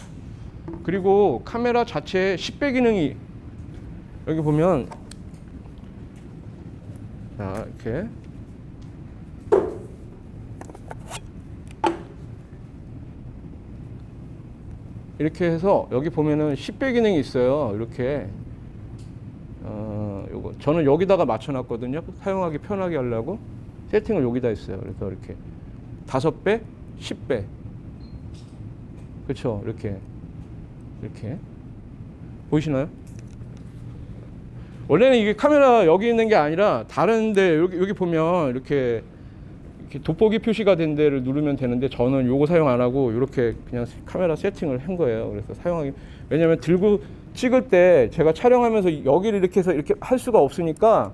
A: 그리고 카메라 자체에 10배 기능이 여기 보면, 자, 이렇게 해서 여기 보면은 10배 기능이 있어요. 이렇게. 요거 저는 여기다가 맞춰놨거든요. 사용하기 편하게 하려고 세팅을 여기다 했어요. 그래서 이렇게 5배, 10배. 그렇죠? 이렇게 보이시나요? 원래는 이게 카메라 여기 있는 게 아니라 다른데, 여기 보면 이렇게 돋보기 표시가 된 데를 누르면 되는데, 저는 요거 사용 안 하고 이렇게 그냥 카메라 세팅을 한 거예요. 그래서 사용하기, 왜냐면 들고 찍을 때 제가 촬영하면서 여기를 이렇게 해서 이렇게 할 수가 없으니까,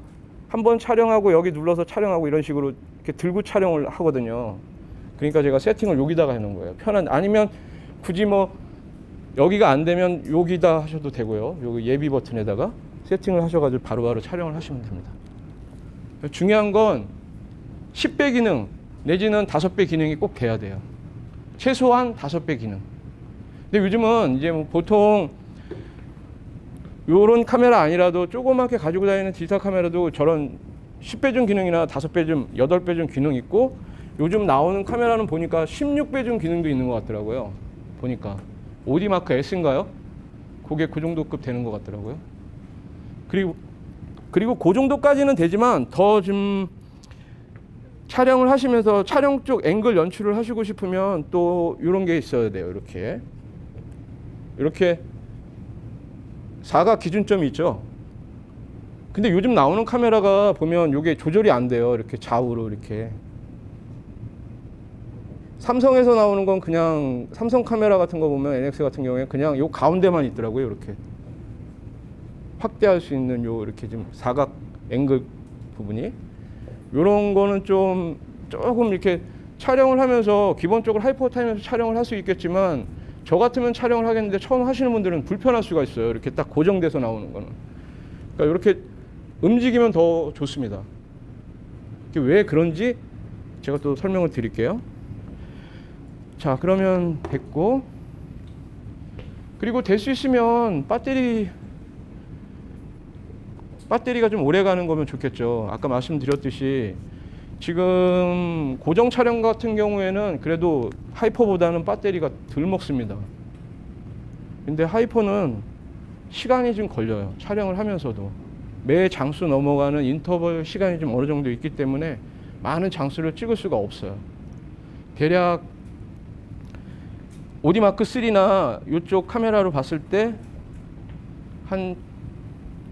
A: 한번 촬영하고 여기 눌러서 촬영하고 이런 식으로 이렇게 들고 촬영을 하거든요. 그러니까 제가 세팅을 여기다가 해놓은 거예요. 아니면 굳이 뭐 여기가 안 되면 여기다 하셔도 되고요. 여기 예비 버튼에다가 세팅을 하셔가지고 바로바로 촬영을 하시면 됩니다. 중요한 건 10배 기능 내지는 5배 기능이 꼭 돼야 돼요. 최소한 5배 기능. 근데 요즘은 이제 뭐 보통 요런 카메라 아니라도 조그맣게 가지고 다니는 디지털 카메라도 저런 10배 줌 기능이나 5배 줌, 8배 줌 기능 있고, 요즘 나오는 카메라는 보니까 16배 줌 기능도 있는 것 같더라고요. 보니까 오디마크 S인가요? 그게 그 정도급 되는 것 같더라고요. 그리고 그 정도까지는 되지만 더 좀 촬영을 하시면서 촬영 쪽 앵글 연출을 하시고 싶으면 또 이런 게 있어야 돼요. 이렇게 사각 기준점이 있죠. 근데 요즘 나오는 카메라가 보면 이게 조절이 안 돼요. 이렇게 좌우로 이렇게. 삼성에서 나오는 건 그냥 삼성 카메라 같은 거 보면 NX 같은 경우에 그냥 요 가운데만 있더라고요. 이렇게 확대할 수 있는 요 이렇게 좀 사각 앵글 부분이. 요런 거는 조금 이렇게 촬영을 하면서 기본적으로 하이퍼 타임에서 촬영을 할 수 있겠지만, 저 같으면 촬영을 하겠는데 처음 하시는 분들은 불편할 수가 있어요. 이렇게 딱 고정돼서 나오는 거는. 그러니까 이렇게 움직이면 더 좋습니다. 왜 그런지 제가 또 설명을 드릴게요. 자, 그러면 됐고, 그리고 될 수 있으면 배터리가 좀 오래 가는 거면 좋겠죠. 아까 말씀드렸듯이 지금 고정 촬영 같은 경우에는 그래도 하이퍼보다는 배터리가 덜 먹습니다. 근데 하이퍼는 시간이 좀 걸려요. 촬영을 하면서도 매 장수 넘어가는 인터벌 시간이 좀 어느 정도 있기 때문에 많은 장수를 찍을 수가 없어요. 대략 오디마크 3나 이쪽 카메라로 봤을 때 한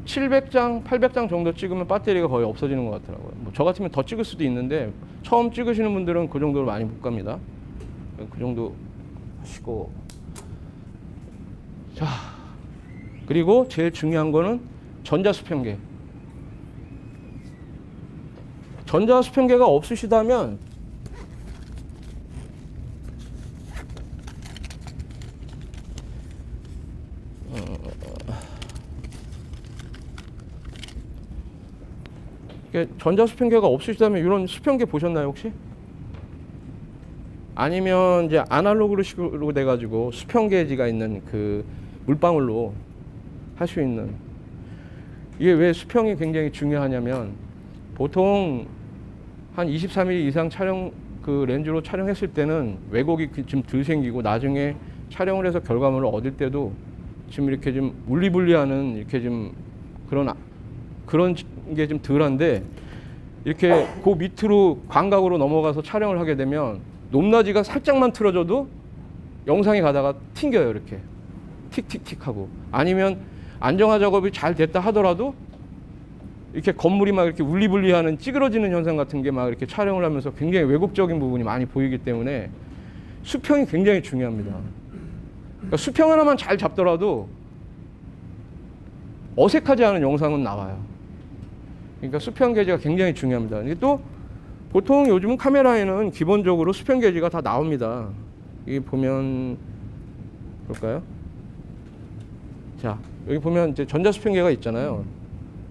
A: 700장, 800장 정도 찍으면 배터리가 거의 없어지는 것 같더라고요. 뭐 저 같으면 더 찍을 수도 있는데 처음 찍으시는 분들은 그 정도로 많이 못 갑니다. 그 정도 하시고, 자, 그리고 제일 중요한 거는 전자수평계. 전자수평계가 없으시다면 전자수평계가 없으시다면 이런 수평계 보셨나요 혹시? 아니면 이제 아날로그로 식으로 돼가지고 수평계지가 있는 그 물방울로 할 수 있는, 이게 왜 수평이 굉장히 중요하냐면 보통 한 23mm 이상 촬영 그 렌즈로 촬영했을 때는 왜곡이 좀 덜 생기고 나중에 촬영을 해서 결과물을 얻을 때도 지금 이렇게 좀 울리불리하는 이렇게 좀 그런 게 좀 덜한데, 이렇게 그 밑으로 광각으로 넘어가서 촬영을 하게 되면 높낮이가 살짝만 틀어져도 영상이 가다가 튕겨요. 이렇게 틱틱틱 하고, 아니면 안정화 작업이 잘 됐다 하더라도 이렇게 건물이 막 이렇게 울리불리하는 찌그러지는 현상 같은 게 막 이렇게 촬영을 하면서 굉장히 왜곡적인 부분이 많이 보이기 때문에 수평이 굉장히 중요합니다. 그러니까 수평 하나만 잘 잡더라도 어색하지 않은 영상은 나와요. 그러니까 수평 게지가 굉장히 중요합니다. 이게 또 보통 요즘 카메라에는 기본적으로 수평 게지가 다 나옵니다. 여기 보면 볼까요? 자, 여기 보면 이제 전자 수평계가 있잖아요.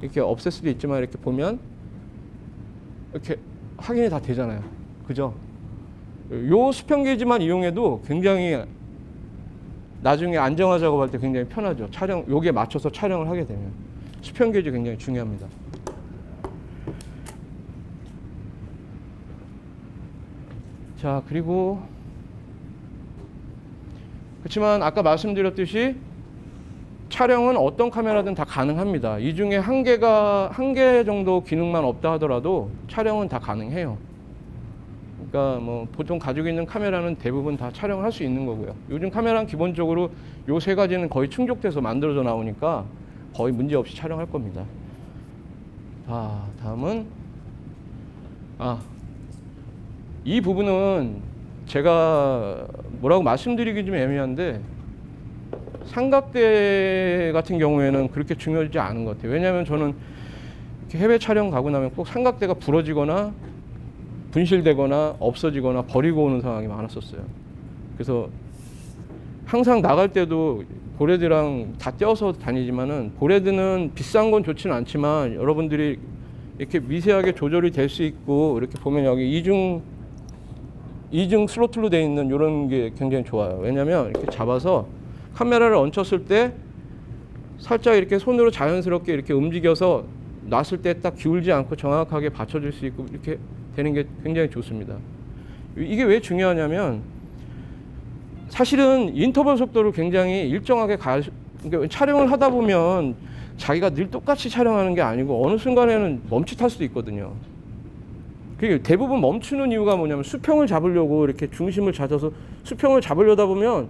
A: 이렇게 없앨 수도 있지만 이렇게 보면 이렇게 확인이 다 되잖아요. 그죠? 요 수평 게지만 이용해도 굉장히 나중에 안정화 작업할 때 굉장히 편하죠. 요게 맞춰서 촬영을 하게 되면 수평 게지 굉장히 중요합니다. 자, 그리고 그렇지만 아까 말씀드렸듯이 촬영은 어떤 카메라든 다 가능합니다. 이 중에 한 개 정도 기능만 없다 하더라도 촬영은 다 가능해요. 그러니까 뭐 보통 가지고 있는 카메라는 대부분 다 촬영을 할 수 있는 거고요. 요즘 카메라는 기본적으로 요 세 가지는 거의 충족돼서 만들어져 나오니까 거의 문제 없이 촬영할 겁니다. 자, 다음은 이 부분은 제가 뭐라고 말씀드리기 좀 애매한데, 삼각대 같은 경우에는 그렇게 중요하지 않은 것 같아요. 왜냐하면 저는 이렇게 해외 촬영 가고 나면 꼭 삼각대가 부러지거나 분실되거나 없어지거나 버리고 오는 상황이 많았었어요. 그래서 항상 나갈 때도 보레드랑 다 떼어서 다니지만은, 보레드는 비싼 건 좋지는 않지만 여러분들이 이렇게 미세하게 조절이 될 수 있고, 이렇게 보면 여기 이중 스로틀로 되어 있는 이런 게 굉장히 좋아요. 왜냐면 이렇게 잡아서 카메라를 얹혔을 때 살짝 이렇게 손으로 자연스럽게 이렇게 움직여서 놨을 때 딱 기울지 않고 정확하게 받쳐줄 수 있고 이렇게 되는 게 굉장히 좋습니다. 이게 왜 중요하냐면, 사실은 인터벌 속도를 굉장히 일정하게 그러니까 촬영을 하다 보면 자기가 늘 똑같이 촬영하는 게 아니고 어느 순간에는 멈칫할 수도 있거든요. 그게 대부분 멈추는 이유가 뭐냐면 수평을 잡으려고 이렇게 중심을 찾아서 수평을 잡으려다 보면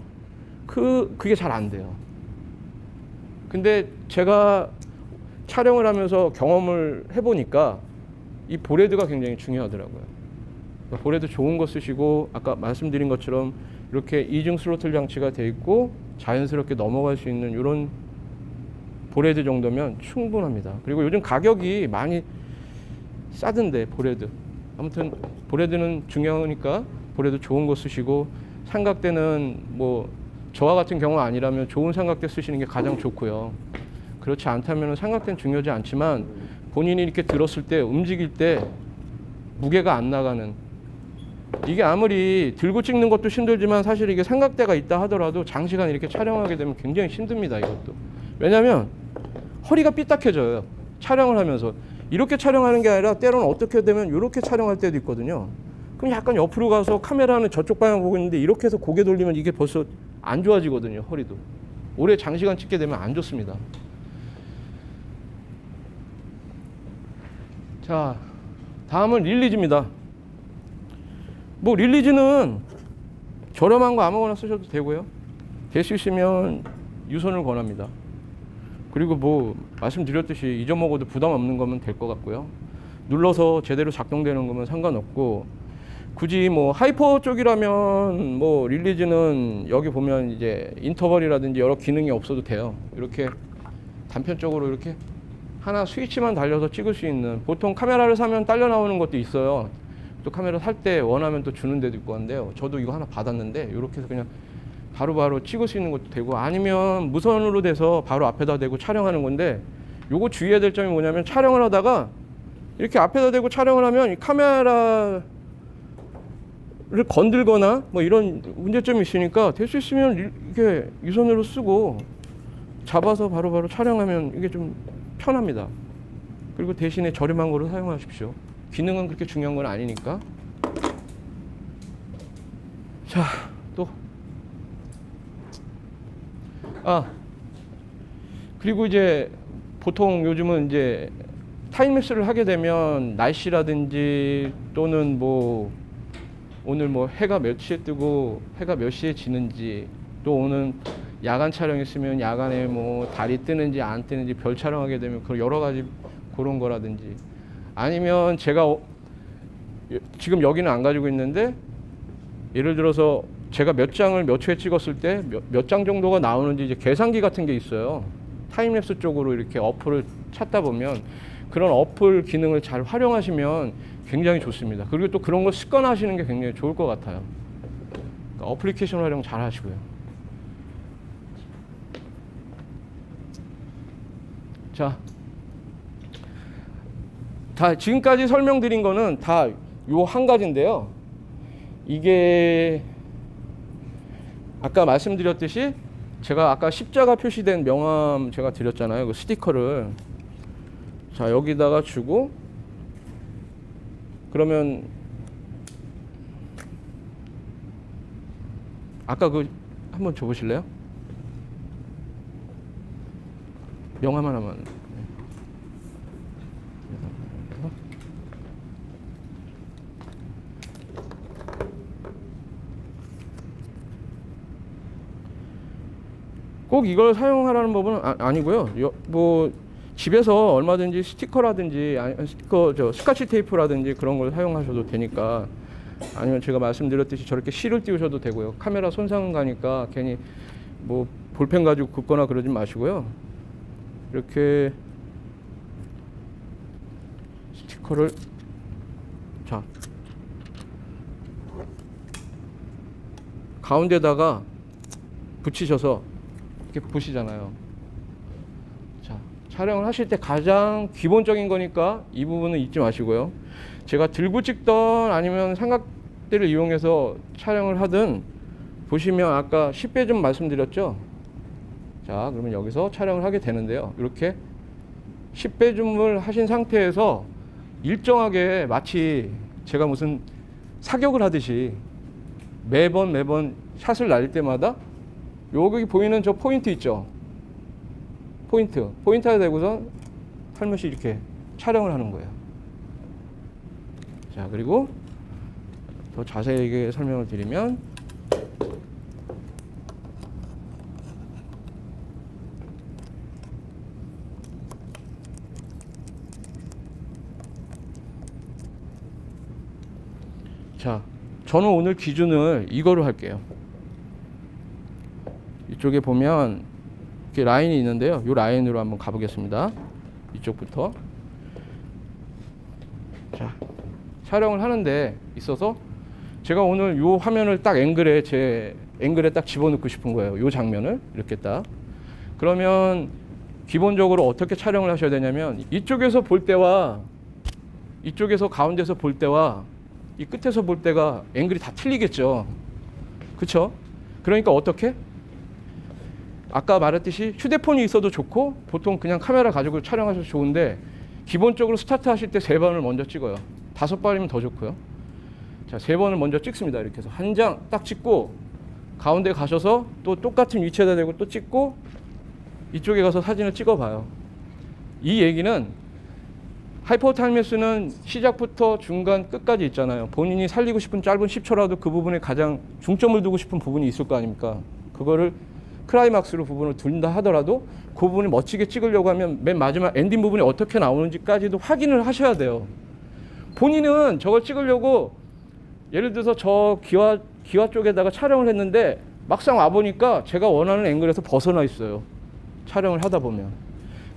A: 그게 잘 안 돼요. 근데 제가 촬영을 하면서 경험을 해보니까 이 보레드가 굉장히 중요하더라고요. 그러니까 보레드 좋은 거 쓰시고, 아까 말씀드린 것처럼 이렇게 이중 스로틀 장치가 돼 있고 자연스럽게 넘어갈 수 있는 이런 보레드 정도면 충분합니다. 그리고 요즘 가격이 많이 싸던데, 보레드. 아무튼 보레드는 중요하니까 보레드 좋은 거 쓰시고, 삼각대는 뭐 저와 같은 경우 아니라면 좋은 삼각대 쓰시는 게 가장 좋고요. 그렇지 않다면 삼각대는 중요하지 않지만 본인이 이렇게 들었을 때, 움직일 때 무게가 안 나가는, 이게 아무리 들고 찍는 것도 힘들지만 사실 이게 삼각대가 있다 하더라도 장시간 이렇게 촬영하게 되면 굉장히 힘듭니다. 이것도. 왜냐하면 허리가 삐딱해져요. 촬영을 하면서. 이렇게 촬영하는 게 아니라 때로는 어떻게 되면 이렇게 촬영할 때도 있거든요. 그럼 약간 옆으로 가서 카메라는 저쪽 방향 보고 있는데 이렇게 해서 고개 돌리면 이게 벌써 안 좋아지거든요. 허리도. 오래 장시간 찍게 되면 안 좋습니다. 자, 다음은 릴리즈입니다. 뭐 릴리즈는 저렴한 거 아무거나 쓰셔도 되고요. 될 수 있으면 유선을 권합니다. 그리고 뭐 말씀드렸듯이 잊어먹어도 부담 없는 거면 될 것 같고요. 눌러서 제대로 작동되는 거면 상관없고, 굳이 뭐 하이퍼 쪽이라면 뭐 릴리즈는 여기 보면 이제 인터벌이라든지 여러 기능이 없어도 돼요. 이렇게 단편적으로 이렇게 하나 스위치만 달려서 찍을 수 있는, 보통 카메라를 사면 딸려 나오는 것도 있어요. 또 카메라 살 때 원하면 또 주는 데도 있고 한데요. 저도 이거 하나 받았는데 이렇게 해서 그냥 바로바로 찍을 수 있는 것도 되고, 아니면 무선으로 돼서 바로 앞에다 대고 촬영하는 건데, 요거 주의해야 될 점이 뭐냐면, 촬영을 하다가 이렇게 앞에다 대고 촬영을 하면 이 카메라를 건들거나 뭐 이런 문제점이 있으니까, 될 수 있으면 이게 이 손으로 쓰고 잡아서 바로바로 촬영하면 이게 좀 편합니다. 그리고 대신에 저렴한 거로 사용하십시오. 기능은 그렇게 중요한 건 아니니까. 자, 또 그리고 이제 보통 요즘은 이제 타임랩스를 하게 되면 날씨라든지 또는 뭐 오늘 뭐 해가 몇 시에 뜨고 해가 몇 시에 지는지, 또 오늘 야간 촬영했으면 야간에 뭐 달이 뜨는지 안 뜨는지 별 촬영하게 되면 그 여러 가지 그런 거라든지, 아니면 제가 지금 여기는 안 가지고 있는데, 예를 들어서 제가 몇 장을 몇 초에 찍었을 때 몇 장 정도가 나오는지 이제 계산기 같은 게 있어요. 타임랩스 쪽으로 이렇게 어플을 찾다 보면 그런 어플 기능을 잘 활용하시면 굉장히 좋습니다. 그리고 또 그런 걸 습관화하시는 게 굉장히 좋을 것 같아요. 그러니까 어플리케이션 활용 잘 하시고요. 자, 다 지금까지 설명드린 거는 다 요 한 가지인데요. 이게 아까 말씀드렸듯이 제가 아까 십자가 표시된 명함 제가 드렸잖아요. 그 스티커를. 자, 여기다가 주고, 그러면 아까 그 한번 줘보실래요? 명함 하나만. 꼭 이걸 사용하라는 법은 아니고요. 뭐 집에서 얼마든지 스티커라든지 스카치 테이프라든지 그런 걸 사용하셔도 되니까, 아니면 제가 말씀드렸듯이 저렇게 실을 띄우셔도 되고요. 카메라 손상 가니까 괜히 뭐 볼펜 가지고 긋거나 그러지 마시고요. 이렇게 스티커를, 자, 가운데다가 붙이셔서 이렇게 보시잖아요. 자, 촬영을 하실 때 가장 기본적인 거니까 이 부분은 잊지 마시고요. 제가 들고 찍던 아니면 삼각대를 이용해서 촬영을 하든, 보시면 아까 10배 좀 말씀드렸죠. 자, 그러면 여기서 촬영을 하게 되는데요. 이렇게 10배 줌을 하신 상태에서 일정하게 마치 제가 무슨 사격을 하듯이 매번 샷을 날릴 때마다 여기 보이는 저 포인트 있죠? 포인트에 대고서 살며시 이렇게 촬영을 하는 거예요. 자, 그리고 더 자세하게 설명을 드리면, 자, 저는 오늘 기준을 이거로 할게요. 이쪽에 보면 이렇게 라인이 있는데요. 이 라인으로 한번 가보겠습니다. 이쪽부터. 자, 촬영을 하는데 있어서 제가 오늘 이 화면을 딱 제 앵글에 딱 집어넣고 싶은 거예요. 이 장면을 이렇게 딱. 그러면 기본적으로 어떻게 촬영을 하셔야 되냐면, 이쪽에서 볼 때와 이쪽에서 가운데서 볼 때와 이 끝에서 볼 때가 앵글이 다 틀리겠죠. 그쵸? 그러니까 어떻게? 아까 말했듯이 휴대폰이 있어도 좋고, 보통 그냥 카메라 가지고 촬영하셔도 좋은데, 기본적으로 스타트 하실 때 3번을 먼저 찍어요. 5번이면 더 좋고요. 자, 3번을 먼저 찍습니다. 이렇게 해서 한 장 딱 찍고, 가운데 가셔서 또 똑같은 위치에다 대고 또 찍고, 이쪽에 가서 사진을 찍어봐요. 이 얘기는 하이퍼 타임랩스는 시작부터 중간 끝까지 있잖아요. 본인이 살리고 싶은 짧은 10초라도 그 부분에 가장 중점을 두고 싶은 부분이 있을 거 아닙니까? 그거를 클라이막스로 부분을 둔다 하더라도 그 부분이 멋지게 찍으려고 하면 맨 마지막 엔딩 부분이 어떻게 나오는지까지도 확인을 하셔야 돼요. 본인은 저걸 찍으려고 예를 들어서 저 기와 쪽에다가 촬영을 했는데 막상 와보니까 제가 원하는 앵글에서 벗어나 있어요. 촬영을 하다 보면.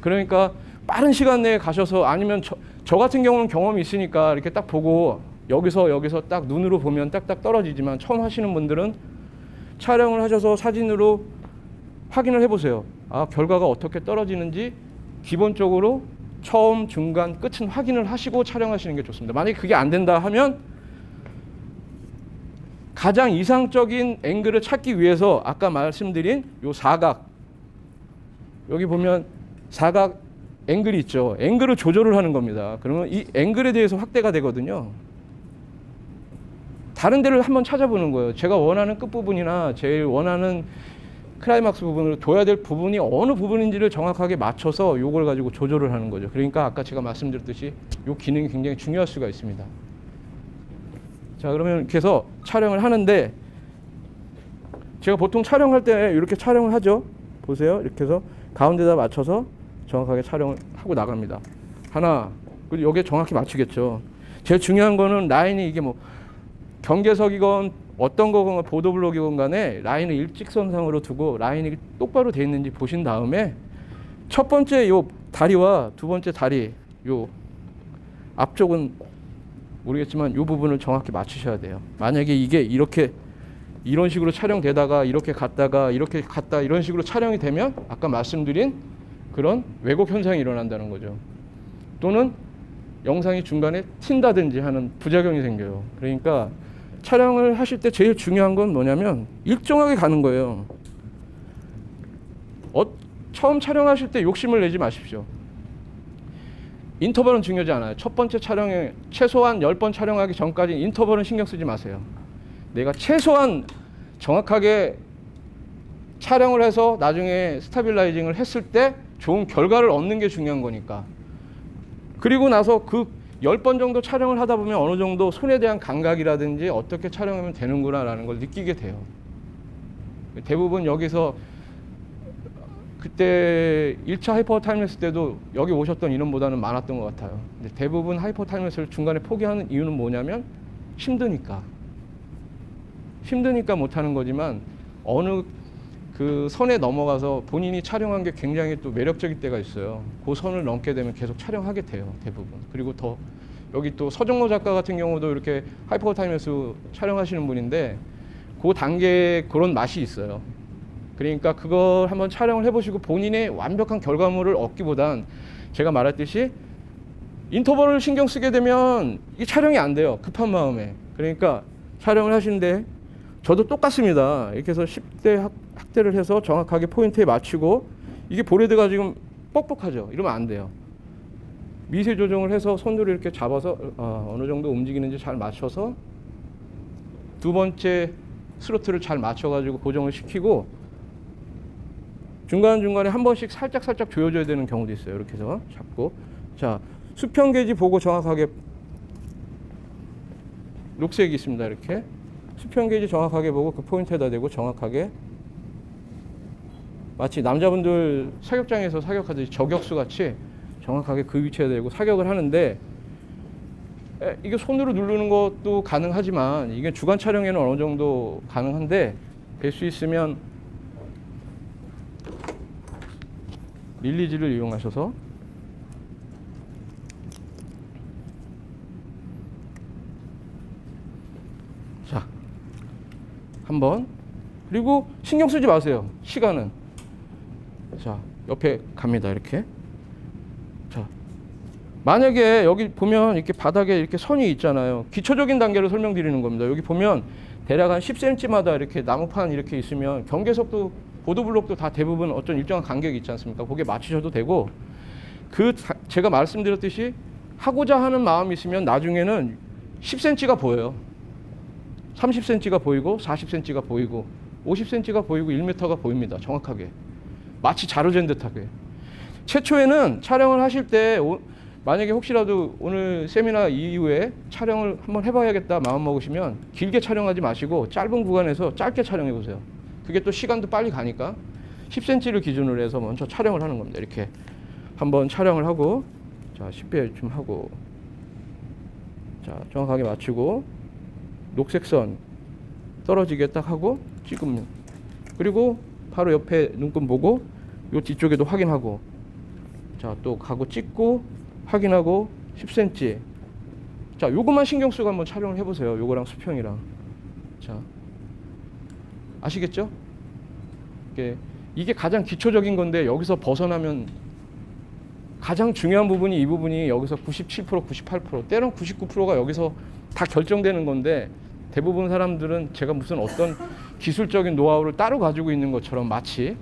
A: 그러니까 빠른 시간 내에 가셔서 아니면 저 같은 경우는 경험이 있으니까 이렇게 딱 보고 여기서 딱 눈으로 보면 딱딱 떨어지지만 처음 하시는 분들은 촬영을 하셔서 사진으로 확인을 해보세요. 아, 결과가 어떻게 떨어지는지 기본적으로 처음, 중간, 끝은 확인을 하시고 촬영하시는 게 좋습니다. 만약에 그게 안 된다 하면 가장 이상적인 앵글을 찾기 위해서 아까 말씀드린 요 사각, 여기 보면 사각 앵글이 있죠. 앵글을 조절을 하는 겁니다. 그러면 이 앵글에 대해서 확대가 되거든요. 다른 데를 한번 찾아보는 거예요. 제가 원하는 끝부분이나 제일 원하는 클라이막스 부분으로 둬야 될 부분이 어느 부분인지를 정확하게 맞춰서 요걸 가지고 조절을 하는 거죠. 그러니까 아까 제가 말씀드렸듯이 요 기능이 굉장히 중요할 수가 있습니다. 자, 그러면 이렇게 해서 촬영을 하는데 제가 보통 촬영할 때 이렇게 촬영을 하죠. 보세요. 이렇게 해서 가운데다 맞춰서 정확하게 촬영을 하고 나갑니다. 하나, 그리고 여기에 정확히 맞추겠죠. 제일 중요한 거는 라인이 이게 뭐 경계석이건 어떤 거건 보도블록이건 간에 라인을 일직선상으로 두고 라인이 똑바로 돼 있는지 보신 다음에 첫 번째 요 다리와 두 번째 다리 요 앞쪽은 모르겠지만 요 부분을 정확히 맞추셔야 돼요. 만약에 이게 이렇게 이런 식으로 촬영되다가 이렇게 갔다가 이렇게 갔다 이런 식으로 촬영이 되면 아까 말씀드린 그런 왜곡 현상이 일어난다는 거죠. 또는 영상이 중간에 튄다든지 하는 부작용이 생겨요. 그러니까 촬영을 하실 때 제일 중요한 건 뭐냐면 일정하게 가는 거예요. 처음 촬영하실 때 욕심을 내지 마십시오. 인터벌은 중요하지 않아요. 첫 번째 촬영에 최소한 10번 촬영하기 전까지 인터벌은 신경 쓰지 마세요. 내가 최소한 정확하게 촬영을 해서 나중에 스타빌라이징을 했을 때 좋은 결과를 얻는 게 중요한 거니까. 그리고 나서 그 10번 정도 촬영을 하다 보면 어느 정도 손에 대한 감각이라든지 어떻게 촬영하면 되는구나라는 걸 느끼게 돼요. 대부분 여기서 그때 1차 하이퍼 타임랩스 때도 여기 오셨던 인원보다는 많았던 것 같아요. 근데 대부분 하이퍼 타임랩스를 중간에 포기하는 이유는 뭐냐면 힘드니까 못하는 거지만 어느 그 선에 넘어가서 본인이 촬영한 게 굉장히 또 매력적일 때가 있어요. 그 선을 넘게 되면 계속 촬영하게 돼요, 대부분. 그리고 더 여기 또 서정로 작가 같은 경우도 이렇게 하이퍼 타임랩스 촬영하시는 분인데 그 단계에 그런 맛이 있어요. 그러니까 그걸 한번 촬영을 해보시고 본인의 완벽한 결과물을 얻기보단 제가 말했듯이 인터벌을 신경 쓰게 되면 이 촬영이 안 돼요. 급한 마음에. 그러니까 촬영을 하시는데 저도 똑같습니다. 이렇게 해서 10대 확대를 해서 정확하게 포인트에 맞추고 이게 보레드가 지금 뻑뻑하죠. 이러면 안 돼요. 미세 조정을 해서 손으로 이렇게 잡아서 어느 정도 움직이는지 잘 맞춰서 두 번째 스로틀을 잘 맞춰가지고 고정을 시키고 중간중간에 한 번씩 살짝 조여줘야 되는 경우도 있어요. 이렇게 해서 잡고 자 수평 게이지 보고 정확하게 녹색이 있습니다. 이렇게 수평 게이지 정확하게 보고 그 포인트에다 대고 정확하게 마치 남자분들 사격장에서 사격하듯이 저격수 같이 정확하게 그 위치에 대고 사격을 하는데 이게 손으로 누르는 것도 가능하지만 이게 주간 촬영에는 어느 정도 가능한데 될 수 있으면 릴리즈를 이용하셔서 자 한번 그리고 신경 쓰지 마세요. 시간은 자 옆에 갑니다. 이렇게 자 만약에 여기 보면 이렇게 바닥에 이렇게 선이 있잖아요. 기초적인 단계를 설명드리는 겁니다. 여기 보면 대략 한 10cm마다 이렇게 나무판 이렇게 있으면 경계석도 보도블록도 다 대부분 어떤 일정한 간격이 있지 않습니까? 거기에 맞추셔도 되고 제가 말씀드렸듯이 하고자 하는 마음이 있으면 나중에는 10cm가 보여요. 30cm가 보이고 40cm가 보이고 50cm가 보이고 1m가 보입니다. 정확하게. 마치 자로 잰 듯하게. 최초에는 촬영을 하실 때 만약에 혹시라도 오늘 세미나 이후에 촬영을 한번 해봐야겠다 마음 먹으시면 길게 촬영하지 마시고 짧은 구간에서 짧게 촬영해 보세요. 그게 또 시간도 빨리 가니까 10cm를 기준으로 해서 먼저 촬영을 하는 겁니다. 이렇게 한번 촬영을 하고, 자 10배 좀 하고, 자 정확하게 맞추고, 녹색 선 떨어지게 딱 하고 찍으면, 그리고 바로 옆에 눈금 보고 요 뒤쪽에도 확인하고, 자 또 가고 찍고 확인하고 10cm. 자 요것만 신경 쓰고 한번 촬영을 해보세요. 요거랑 수평이랑. 자 아시겠죠? 이게 가장 기초적인 건데, 여기서 벗어나면 가장 중요한 부분이 이 부분이 여기서 97%, 98%, 때론 99%가 여기서 다 결정되는 건데, 대부분 사람들은 제가 무슨 어떤 기술적인 노하우를 따로 가지고 있는 것처럼 마치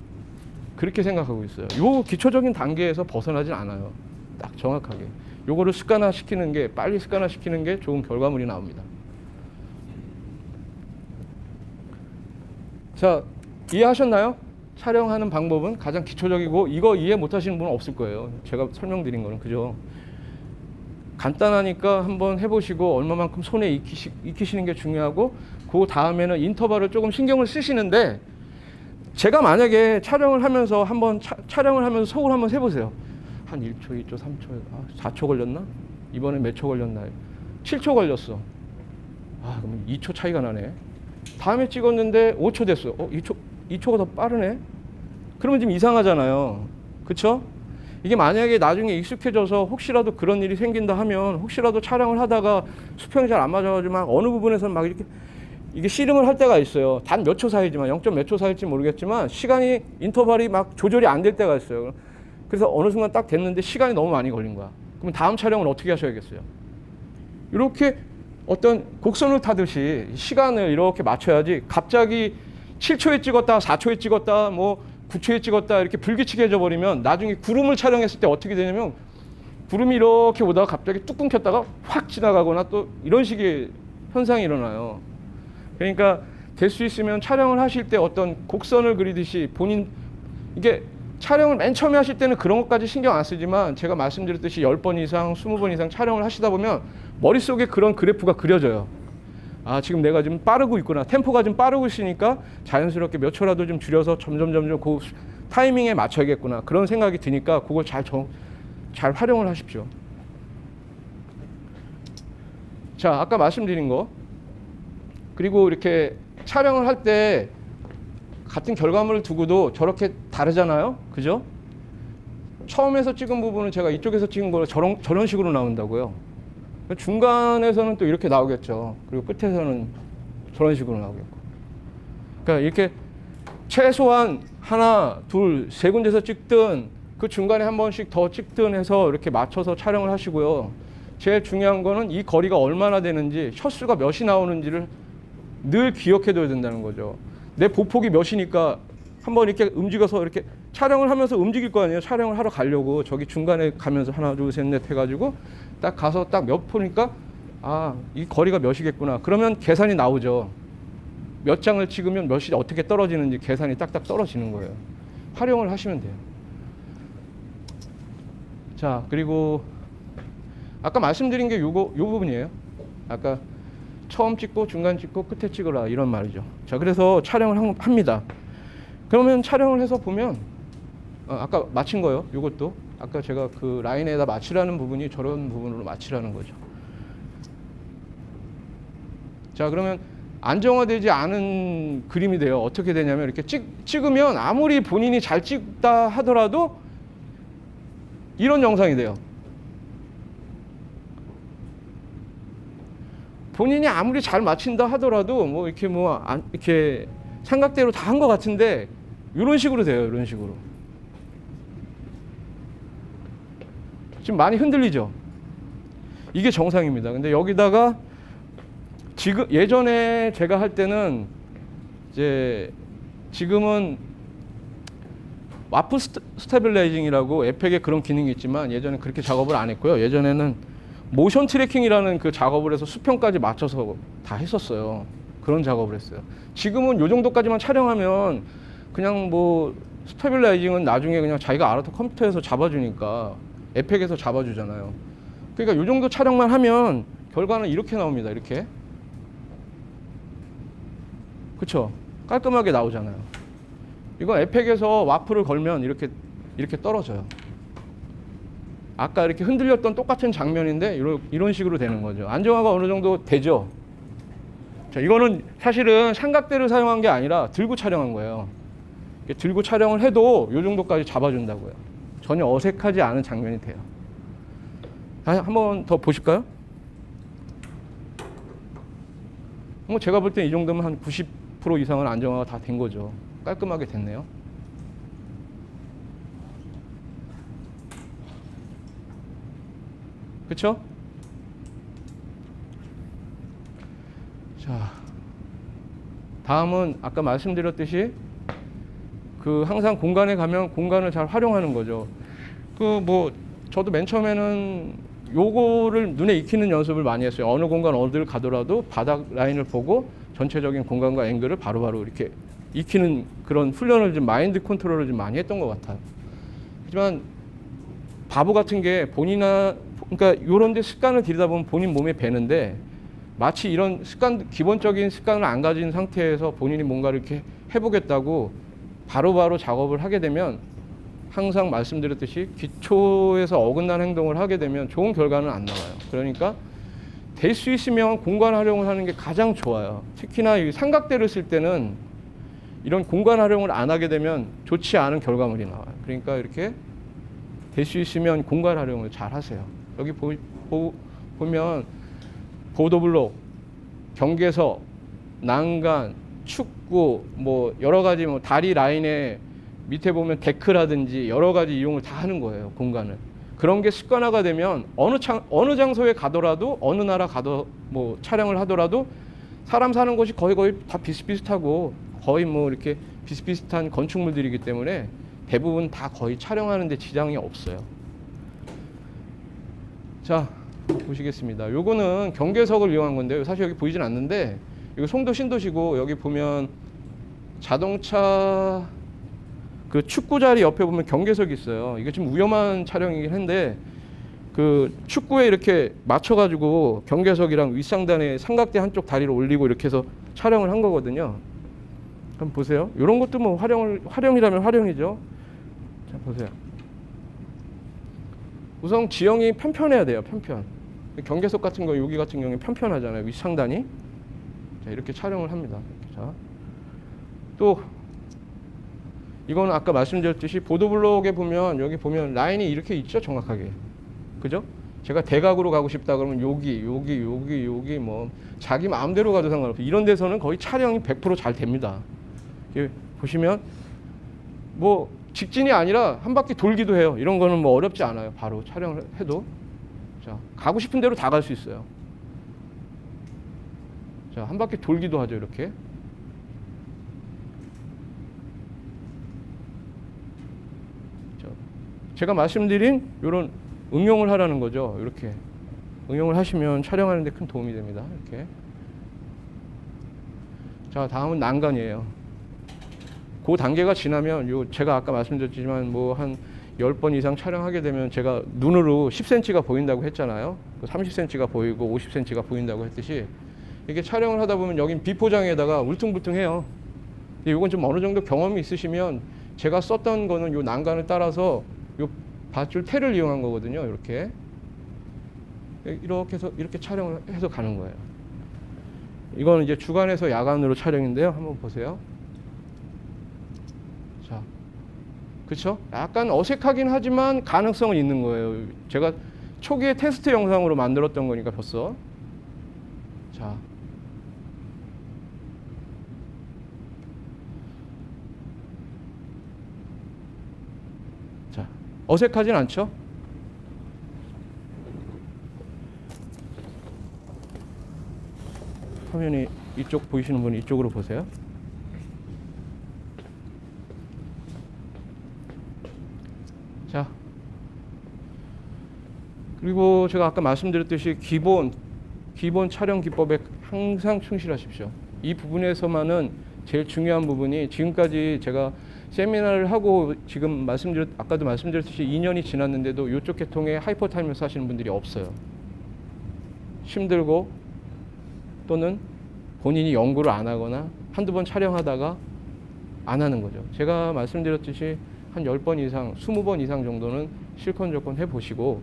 A: 그렇게 생각하고 있어요. 요 기초적인 단계에서 벗어나진 않아요. 딱 정확하게. 요거를 습관화 시키는 게, 빨리 습관화 시키는 게 좋은 결과물이 나옵니다. 자, 이해하셨나요? 촬영하는 방법은 가장 기초적이고, 이거 이해 못 하시는 분은 없을 거예요. 제가 설명드린 거는. 그죠? 간단하니까 한번 해보시고 얼마만큼 손에 익히시는 게 중요하고, 그 다음에는 인터벌을 조금 신경을 쓰시는데, 제가 만약에 촬영을 하면서 한번 촬영을 하면서 속을 한번 세보세요. 한 1초, 2초, 3초, 4초 걸렸나? 이번에 몇 초 걸렸나? 7초 걸렸어. 그럼 2초 차이가 나네. 다음에 찍었는데 5초 됐어. 2초가 더 빠르네. 그러면 좀 이상하잖아요. 그쵸? 이게 만약에 나중에 익숙해져서 혹시라도 그런 일이 생긴다 하면, 혹시라도 촬영을 하다가 수평이 잘 안 맞아가지고 막 어느 부분에서는 막 이렇게 이게 씨름을 할 때가 있어요. 단 몇 초 사이지만, 0점 몇 초 사이일지 모르겠지만 시간이 인터벌이 막 조절이 안 될 때가 있어요. 그래서 어느 순간 딱 됐는데 시간이 너무 많이 걸린 거야. 그럼 다음 촬영은 어떻게 하셔야겠어요? 이렇게 어떤 곡선을 타듯이 시간을 이렇게 맞춰야지, 갑자기 7초에 찍었다, 4초에 찍었다, 뭐 9초에 찍었다 이렇게 불규칙해져 버리면 나중에 구름을 촬영했을 때 어떻게 되냐면, 구름이 이렇게 오다가 갑자기 뚝 끊겼다가 확 지나가거나 또 이런 식의 현상이 일어나요. 그러니까 될 수 있으면 촬영을 하실 때 어떤 곡선을 그리듯이 본인, 이게 촬영을 맨 처음에 하실 때는 그런 것까지 신경 안 쓰지만, 제가 말씀드렸듯이 10번 이상, 20번 이상 촬영을 하시다 보면 머릿속에 그런 그래프가 그려져요. 지금 내가 좀 빠르고 있구나. 템포가 좀 빠르고 있으니까 자연스럽게 몇 초라도 좀 줄여서 점점 그 타이밍에 맞춰야겠구나. 그런 생각이 드니까 그걸 잘 활용을 하십시오. 자, 아까 말씀드린 거. 그리고 이렇게 촬영을 할 때 같은 결과물을 두고도 저렇게 다르잖아요. 그죠? 처음에서 찍은 부분은 제가 이쪽에서 찍은 거를 저런 식으로 나온다고요. 중간에서는 또 이렇게 나오겠죠. 그리고 끝에서는 저런 식으로 나오겠고. 그러니까 이렇게 최소한 하나, 둘, 세 군데서 찍든 그 중간에 한 번씩 더 찍든 해서 이렇게 맞춰서 촬영을 하시고요. 제일 중요한 거는 이 거리가 얼마나 되는지, 샷수가 몇이 나오는지를 늘 기억해둬야 된다는 거죠. 내 보폭이 몇이니까 한번 이렇게 움직여서 이렇게 촬영을 하면서 움직일 거 아니에요. 촬영을 하러 가려고 저기 중간에 가면서 하나, 둘, 셋, 넷 해가지고 딱 가서 딱 몇 포니까 이 거리가 몇이겠구나. 그러면 계산이 나오죠. 몇 장을 찍으면 몇이 어떻게 떨어지는지 계산이 딱딱 떨어지는 거예요. 활용을 하시면 돼요. 자, 그리고 아까 말씀드린 게 요 부분이에요. 아까 처음 찍고 중간 찍고 끝에 찍으라 이런 말이죠. 자, 그래서 촬영을 합니다. 그러면 촬영을 해서 보면 아까 맞힌 거요. 요것도 아까 제가 그 라인에다 맞추라는 부분이 저런 부분으로 맞추라는 거죠. 자, 그러면 안정화되지 않은 그림이 돼요. 어떻게 되냐면 이렇게 찍으면 아무리 본인이 잘 찍다 하더라도 이런 영상이 돼요. 본인이 아무리 잘 맞춘다 하더라도 뭐 이렇게 이렇게 생각대로 다 한 것 같은데 이런 식으로 돼요. 이런 식으로. 지금 많이 흔들리죠? 이게 정상입니다. 근데 여기다가 지금 예전에 제가 할 때는 이제 지금은 와프 스테빌라이징이라고 에펙에 그런 기능이 있지만 예전에 그렇게 작업을 안 했고요. 예전에는 모션 트래킹이라는 그 작업을 해서 수평까지 맞춰서 다 했었어요. 그런 작업을 했어요. 지금은 요 정도까지만 촬영하면 그냥 뭐 스테빌라이징은 나중에 그냥 자기가 알아서 컴퓨터에서 잡아주니까 에펙에서 잡아주잖아요. 그러니까 요 정도 촬영만 하면 결과는 이렇게 나옵니다. 이렇게. 그쵸? 깔끔하게 나오잖아요. 이건 에펙에서 와프를 걸면 이렇게 떨어져요. 아까 이렇게 흔들렸던 똑같은 장면인데 이런 식으로 되는 거죠. 안정화가 어느 정도 되죠. 자, 이거는 사실은 삼각대를 사용한 게 아니라 들고 촬영한 거예요. 이렇게 들고 촬영을 해도 이 정도까지 잡아준다고요. 전혀 어색하지 않은 장면이 돼요. 한 번 더 보실까요? 뭐 제가 볼 때 이 정도면 한 90% 이상은 안정화가 다 된 거죠. 깔끔하게 됐네요. 그쵸? 자, 다음은 아까 말씀드렸듯이 항상 공간에 가면 공간을 잘 활용하는 거죠. 저도 맨 처음에는 요거를 눈에 익히는 연습을 많이 했어요. 어느 공간 어디를 가더라도 바닥 라인을 보고 전체적인 공간과 앵글을 바로바로 이렇게 익히는 그런 훈련을 좀 마인드 컨트롤을 좀 많이 했던 것 같아요. 하지만 바보 같은 게 그러니까 요런 데 습관을 들이다 보면 본인 몸에 배는데 마치 이런 기본적인 습관을 안 가진 상태에서 본인이 뭔가를 이렇게 해보겠다고 바로바로 작업을 하게 되면 항상 말씀드렸듯이 기초에서 어긋난 행동을 하게 되면 좋은 결과는 안 나와요. 그러니까 될 수 있으면 공간 활용을 하는 게 가장 좋아요. 특히나 이 삼각대를 쓸 때는 이런 공간 활용을 안 하게 되면 좋지 않은 결과물이 나와요. 그러니까 이렇게 될 수 있으면 공간 활용을 잘 하세요. 여기 보면 보도블록, 경계석, 난간, 축구, 뭐 여러 가지 다리 라인에 밑에 보면 데크라든지 여러 가지 이용을 다 하는 거예요. 공간을. 그런 게 습관화가 되면 어느 장소에 가더라도 어느 나라 촬영을 하더라도 사람 사는 곳이 거의 다 비슷비슷하고 거의 이렇게 비슷비슷한 건축물들이기 때문에 대부분 다 거의 촬영하는 데 지장이 없어요. 자, 보시겠습니다. 요거는 경계석을 이용한 건데요. 사실 여기 보이진 않는데 이거 송도 신도시고 여기 보면 자동차 축구 자리 옆에 보면 경계석이 있어요. 이게 좀 위험한 촬영이긴 한데 축구에 이렇게 맞춰가지고 경계석이랑 윗상단에 삼각대 한쪽 다리를 올리고 이렇게 해서 촬영을 한 거거든요. 한번 보세요. 이런 것도 활용이라면 활용이죠. 자, 보세요. 우선 지형이 편편해야 돼요. 편편. 경계석 같은 거 여기 같은 경우에 편편하잖아요. 윗상단이. 자, 이렇게 촬영을 합니다. 자, 또 이거는 아까 말씀드렸듯이 보도블록에 보면 여기 보면 라인이 이렇게 있죠. 정확하게. 그죠? 제가 대각으로 가고 싶다 그러면 여기 자기 마음대로 가도 상관없어요. 이런 데서는 거의 촬영이 100% 잘 됩니다. 보시면 직진이 아니라 한 바퀴 돌기도 해요. 이런 거는 어렵지 않아요. 바로 촬영을 해도. 자, 가고 싶은 대로 다 갈 수 있어요. 자, 한 바퀴 돌기도 하죠. 이렇게. 제가 말씀드린 이런 응용을 하라는 거죠. 이렇게 응용을 하시면 촬영하는 데 큰 도움이 됩니다. 이렇게. 자, 다음은 난간이에요. 그 단계가 지나면 제가 아까 말씀드렸지만 한 10번 이상 촬영하게 되면 제가 눈으로 10cm가 보인다고 했잖아요. 30cm가 보이고 50cm가 보인다고 했듯이 이게 촬영을 하다 보면 여긴 비포장에다가 울퉁불퉁해요. 근데 이건 좀 어느 정도 경험이 있으시면 제가 썼던 거는 요 난간을 따라서 요 밧줄 테를 이용한 거거든요. 이렇게 해서 이렇게 촬영을 해서 가는 거예요. 이거는 이제 주간에서 야간으로 촬영인데요. 한번 보세요. 자, 그렇죠? 약간 어색하긴 하지만 가능성은 있는 거예요. 제가 초기에 테스트 영상으로 만들었던 거니까 벌써. 자, 어색하진 않죠? 화면이 이쪽 보이시는 분이 이쪽으로 보세요. 자, 그리고 제가 아까 말씀드렸듯이 기본 촬영 기법에 항상 충실하십시오. 이 부분에서만은 제일 중요한 부분이 지금까지 제가 세미나를 하고 지금 아까도 말씀드렸듯이 2년이 지났는데도 이쪽 계통에 하이퍼 타임을 하시는 분들이 없어요. 힘들고 또는 본인이 연구를 안 하거나 한두 번 촬영하다가 안 하는 거죠. 제가 말씀드렸듯이 한 10번 이상, 20번 이상 정도는 실컷 조건 해보시고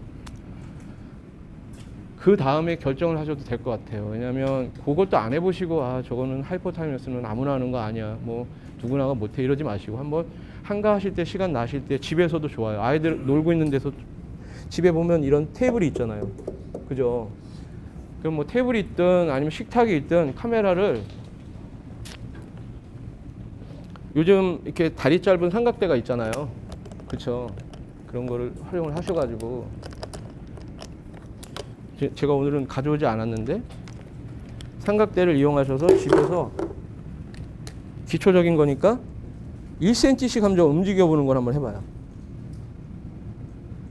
A: 그 다음에 결정을 하셔도 될 것 같아요. 왜냐하면 그것도 안 해보시고 아 저거는 하이퍼 타임레스는 아무나 하는 거 아니야, 뭐 누구나가 못해 이러지 마시고 한번 한가하실 때, 시간 나실 때 집에서도 좋아요. 아이들 놀고 있는 데서 집에 보면 이런 테이블이 있잖아요. 그죠? 그럼 뭐 테이블이 있든 아니면 식탁이 있든 카메라를 요즘 이렇게 다리 짧은 삼각대가 있잖아요. 그렇죠? 그런 거를 활용을 하셔가지고 제가 오늘은 가져오지 않았는데 삼각대를 이용하셔서 집에서 기초적인 거니까 1cm씩 한번 움직여 보는 걸 한번 해봐요.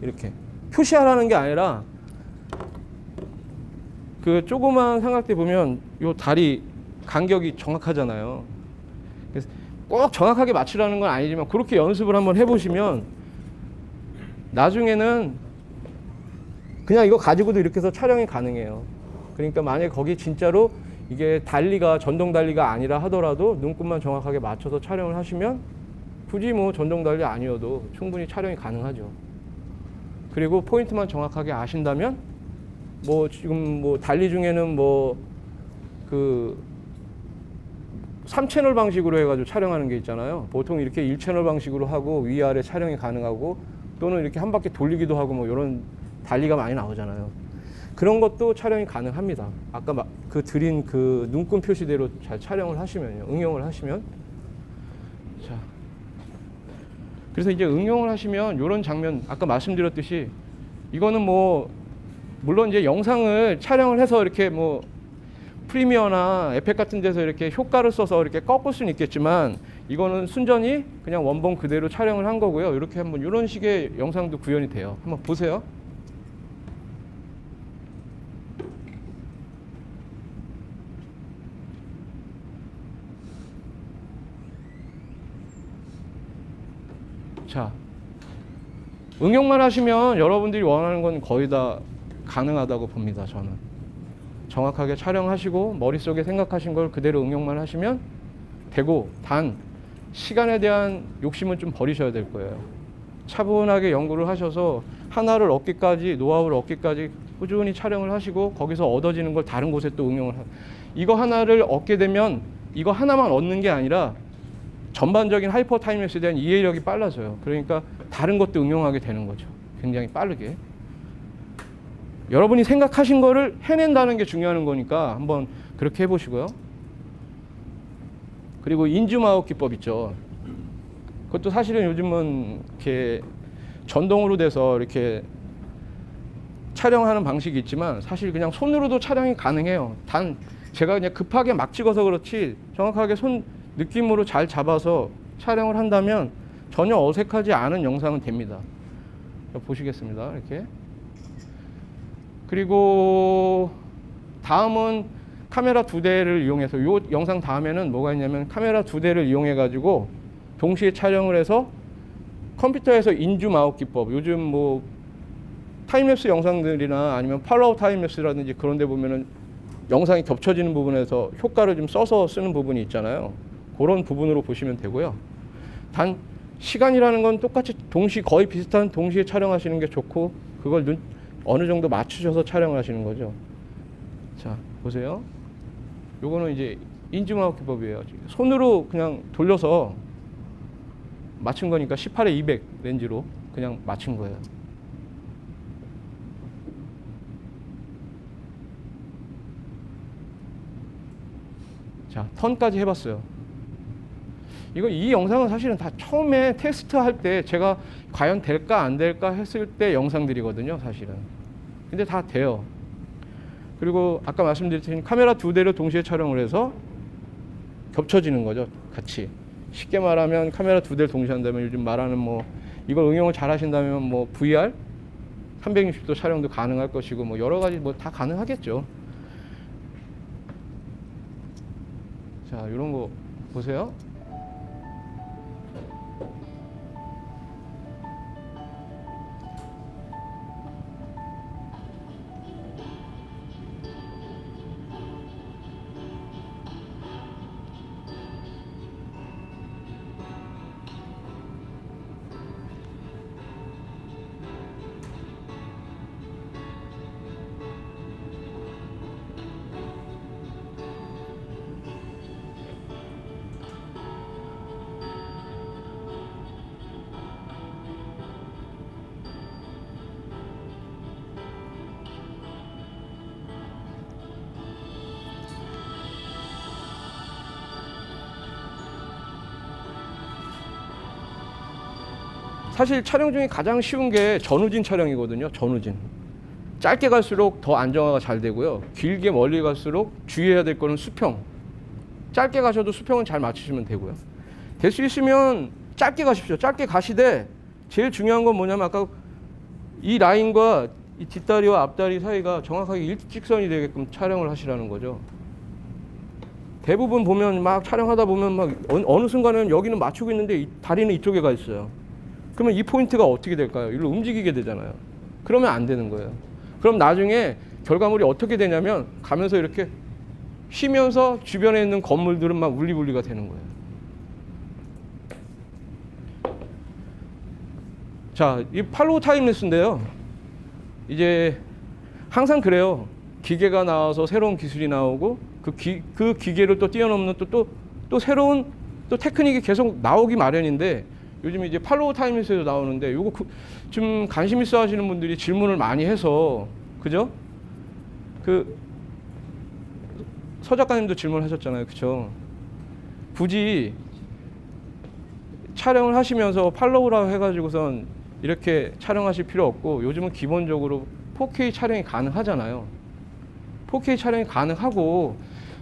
A: 이렇게 표시하라는 게 아니라 그 조그만 삼각대 보면 요 다리 간격이 정확하잖아요. 그래서 꼭 정확하게 맞추라는 건 아니지만 그렇게 연습을 한번 해보시면 나중에는 그냥 이거 가지고도 이렇게 해서 촬영이 가능해요. 그러니까 만약에 거기 진짜로 이게 달리가 전동 달리가 아니라 하더라도 눈곱만 정확하게 맞춰서 촬영을 하시면 굳이 뭐 전동 달리 아니어도 충분히 촬영이 가능하죠. 그리고 포인트만 정확하게 아신다면 뭐 지금 뭐 달리 중에는 뭐 그 3채널 방식으로 해가지고 촬영하는 게 있잖아요. 보통 이렇게 1채널 방식으로 하고 위아래 촬영이 가능하고 또는 이렇게 한 바퀴 돌리기도 하고 뭐 이런 달리가 많이 나오잖아요. 그런 것도 촬영이 가능합니다. 아까 그 드린 그 눈금 표시대로 잘 촬영을 하시면요. 응용을 하시면. 자. 그래서 이제 응용을 하시면 이런 장면, 아까 말씀드렸듯이 이거는 뭐, 물론 이제 영상을 촬영을 해서 이렇게 뭐 프리미어나 에펙 같은 데서 이렇게 효과를 써서 이렇게 꺾을 수는 있겠지만 이거는 순전히 그냥 원본 그대로 촬영을 한 거고요. 이렇게 한번 이런 식의 영상도 구현이 돼요. 한번 보세요. 자, 응용만 하시면 여러분들이 원하는 건 거의 다 가능하다고 봅니다. 저는 정확하게 촬영하시고 머릿속에 생각하신 걸 그대로 응용만 하시면 되고, 단 시간에 대한 욕심은 좀 버리셔야 될 거예요. 차분하게 연구를 하셔서 하나를 얻기까지, 노하우를 얻기까지 꾸준히 촬영을 하시고 거기서 얻어지는 걸 다른 곳에 또 응용을 이거 하나를 얻게 되면 이거 하나만 얻는 게 아니라 전반적인 하이퍼 타임랩스에 대한 이해력이 빨라져요. 그러니까 다른 것도 응용하게 되는 거죠. 굉장히 빠르게. 여러분이 생각하신 거를 해낸다는 게 중요한 거니까 한번 그렇게 해보시고요. 그리고 인줌아웃 기법 있죠. 그것도 사실은 요즘은 이렇게 전동으로 돼서 이렇게 촬영하는 방식이 있지만 사실 그냥 손으로도 촬영이 가능해요. 단 제가 그냥 급하게 막 찍어서 그렇지 정확하게 손 느낌으로 잘 잡아서 촬영을 한다면 전혀 어색하지 않은 영상은 됩니다. 보시겠습니다. 이렇게. 그리고 다음은 카메라 2대를 이용해서, 이 영상 다음에는 뭐가 있냐면 카메라 2대를 이용해 가지고 동시에 촬영을 해서 컴퓨터에서 인줌 아웃 기법, 요즘 뭐 타임랩스 영상들이나 아니면 팔로우 타임랩스라든지 그런 데 보면은 영상이 겹쳐지는 부분에서 효과를 좀 써서 쓰는 부분이 있잖아요. 그런 부분으로 보시면 되고요. 단 시간이라는 건 똑같이 거의 비슷한 동시에 촬영하시는 게 좋고, 그걸 어느 정도 맞추셔서 촬영을 하시는 거죠. 자, 보세요. 요거는 이제 인증아웃 기법이에요. 손으로 그냥 돌려서 맞춘 거니까 18에 200 렌즈로 그냥 맞춘 거예요. 자, 턴까지 해봤어요. 이 영상은 사실은 다 처음에 테스트 할 때 제가 과연 될까 안 될까 했을 때 영상들이거든요, 사실은. 근데 다 돼요. 그리고 아까 말씀드렸듯이 카메라 2대를 동시에 촬영을 해서 겹쳐지는 거죠, 같이. 쉽게 말하면 카메라 2대를 동시에 한다면 요즘 말하는 뭐 이걸 응용을 잘 하신다면 뭐 VR 360도 촬영도 가능할 것이고 뭐 여러 가지 뭐 다 가능하겠죠. 자, 이런 거 보세요. 사실 촬영 중에 가장 쉬운 게 전우진 촬영이거든요. 전우진. 짧게 갈수록 더 안정화가 잘 되고요. 길게 멀리 갈수록 주의해야 될 거는 수평. 짧게 가셔도 수평은 잘 맞추시면 되고요. 될 수 있으면 짧게 가십시오. 짧게 가시되 제일 중요한 건 뭐냐면 아까 이 라인과 이 뒷다리와 앞다리 사이가 정확하게 일직선이 되게끔 촬영을 하시라는 거죠. 대부분 보면 막 촬영하다 보면 막 어느 순간에는 여기는 맞추고 있는데 다리는 이쪽에 가 있어요. 그러면 이 포인트가 어떻게 될까요? 이리로 움직이게 되잖아요. 그러면 안 되는 거예요. 그럼 나중에 결과물이 어떻게 되냐면 가면서 이렇게 쉬면서 주변에 있는 건물들은 막 울리불리가 되는 거예요. 자, 이 팔로우 타임레스인데요. 이제 항상 그래요. 기계가 나와서 새로운 기술이 나오고 그 기계를 또 뛰어넘는 또 새로운 또 테크닉이 계속 나오기 마련인데 요즘 이제 팔로우 타임레스에도 나오는데 요거 좀 관심 있어 하시는 분들이 질문을 많이 해서 그죠? 서 작가님도 질문하셨잖아요. 그쵸? 굳이 촬영을 하시면서 팔로우라고 해가지고선 이렇게 촬영하실 필요 없고 요즘은 기본적으로 4K 촬영이 가능하잖아요. 4K 촬영이 가능하고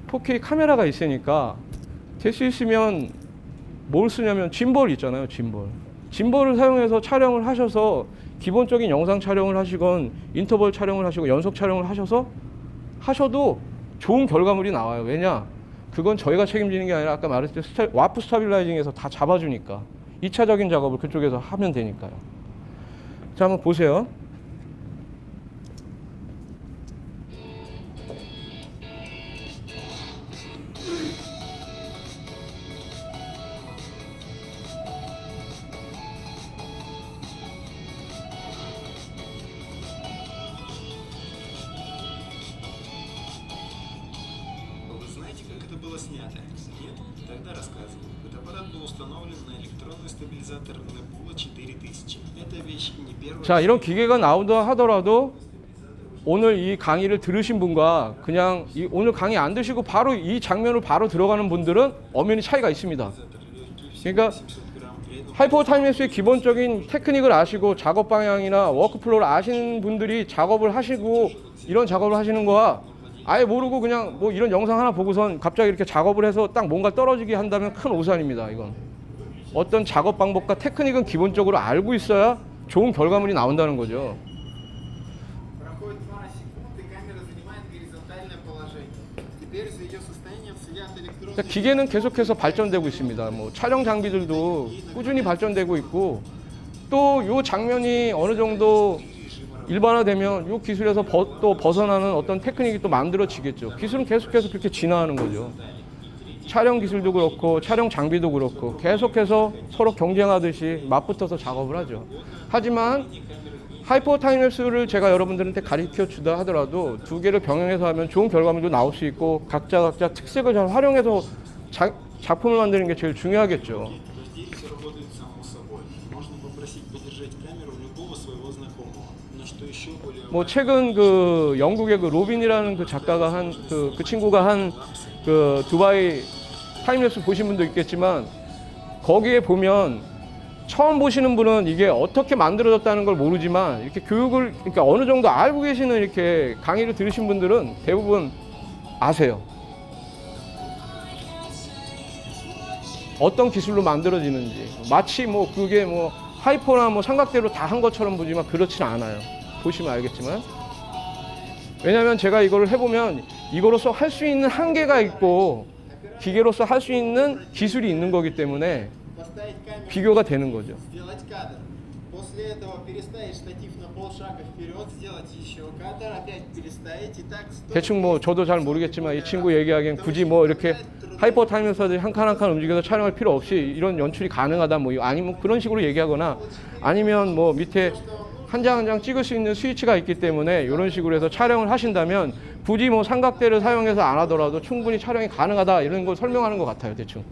A: 4K 카메라가 있으니까 될 수 있으면 뭘 쓰냐면 짐볼 있잖아요. 짐볼을 사용해서 촬영을 하셔서 기본적인 영상 촬영을 하시건 인터벌 촬영을 하시고 연속 촬영을 하셔도 좋은 결과물이 나와요. 왜냐? 그건 저희가 책임지는 게 아니라 아까 말했듯이 와프 스타빌라이징에서 다 잡아주니까 2차적인 작업을 그쪽에서 하면 되니까요. 자, 한번 보세요.
C: Вы знаете, как это было снято? Нет? Тогда рассказываю. Фотоаппарат был установлен на электронный стабилизатор Nebula 4000. Эта вещь не первая.
A: 자, 이런 기계가 나온다 하더라도 오늘 이 강의를 들으신 분과 그냥 오늘 강의 안 드시고 바로 이 장면을 바로 들어가는 분들은 엄연히 차이가 있습니다. 그러니까 하이퍼 타임랩스의 기본적인 테크닉을 아시고 작업 방향이나 워크플로우를 아시는 분들이 작업을 하시고 이런 작업을 하시는 거와 아예 모르고 그냥 뭐 이런 영상 하나 보고선 갑자기 이렇게 작업을 해서 딱 뭔가 떨어지게 한다면 큰 오산입니다. 이건 어떤 작업 방법과 테크닉은 기본적으로 알고 있어야 좋은 결과물이 나온다는 거죠.
C: Проходит пара секунд, и камера занимает горизонтальное положение. Теперь за ее состоянием следят электронные...
A: 그러니까 기계는 계속해서 발전되고 있습니다. 뭐 촬영 장비들도 꾸준히 발전되고 있고 또 이 장면이 어느 정도 일반화되면 이 기술에서 또 벗어나는 어떤 테크닉이 또 만들어지겠죠. 기술은 계속해서 그렇게 진화하는 거죠. 촬영 기술도 그렇고 촬영 장비도 그렇고 계속해서 서로 경쟁하듯이 맞붙어서 작업을 하죠. 하지만 하이퍼 타임랩스를 제가 여러분들한테 가르쳐 주다 하더라도 두 개를 병행해서 하면 좋은 결과물도 나올 수 있고 각자 특색을 잘 활용해서 작품을 만드는 게 제일 중요하겠죠.
C: Здесь все работает само собой. Можно попросить подержать камеру любого своего знакомого. Но что еще более
A: 뭐 최근 그 영국의 그 로빈이라는 그 작가가 한 그 친구가 한 그 두바이 타임랩스 보신 분도 있겠지만 거기에 보면 처음 보시는 분은 이게 어떻게 만들어졌다는 걸 모르지만 이렇게 교육을 그러니까 어느 정도 알고 계시는 이렇게 강의를 들으신 분들은 대부분 아세요. 어떤 기술로 만들어지는지 마치 뭐 그게 뭐 하이퍼나 뭐 삼각대로 다 한 것처럼 보지만 그렇지는 않아요. 보시면 알겠지만 왜냐하면 제가 이거를 해보면 이거로서 할 수 있는 한계가 있고 기계로서 할 수 있는 기술이 있는 거기 때문에
C: поставить камеру,
A: 비교가 되는 거죠.
C: сделать кадр. После этого переставить штатив на полшага вперед, сделать еще кадр, опять переставить и так...
A: 대충 뭐 저도 잘 모르겠지만 이 친구 얘기하기엔 굳이 뭐 이렇게 하이퍼 타임에서 한 칸 한 칸 움직여서 촬영할 필요 없이 이런 연출이 가능하다 뭐 아니면 그런 식으로 얘기하거나 아니면 뭐 밑에 한 장 한 장 찍을 수 있는 스위치가 있기 때문에 이런 식으로 해서 촬영을 하신다면 굳이 뭐 삼각대를 사용해서 안 하더라도 충분히 촬영이 가능하다 이런 걸 설명하는 것 같아요. 대충.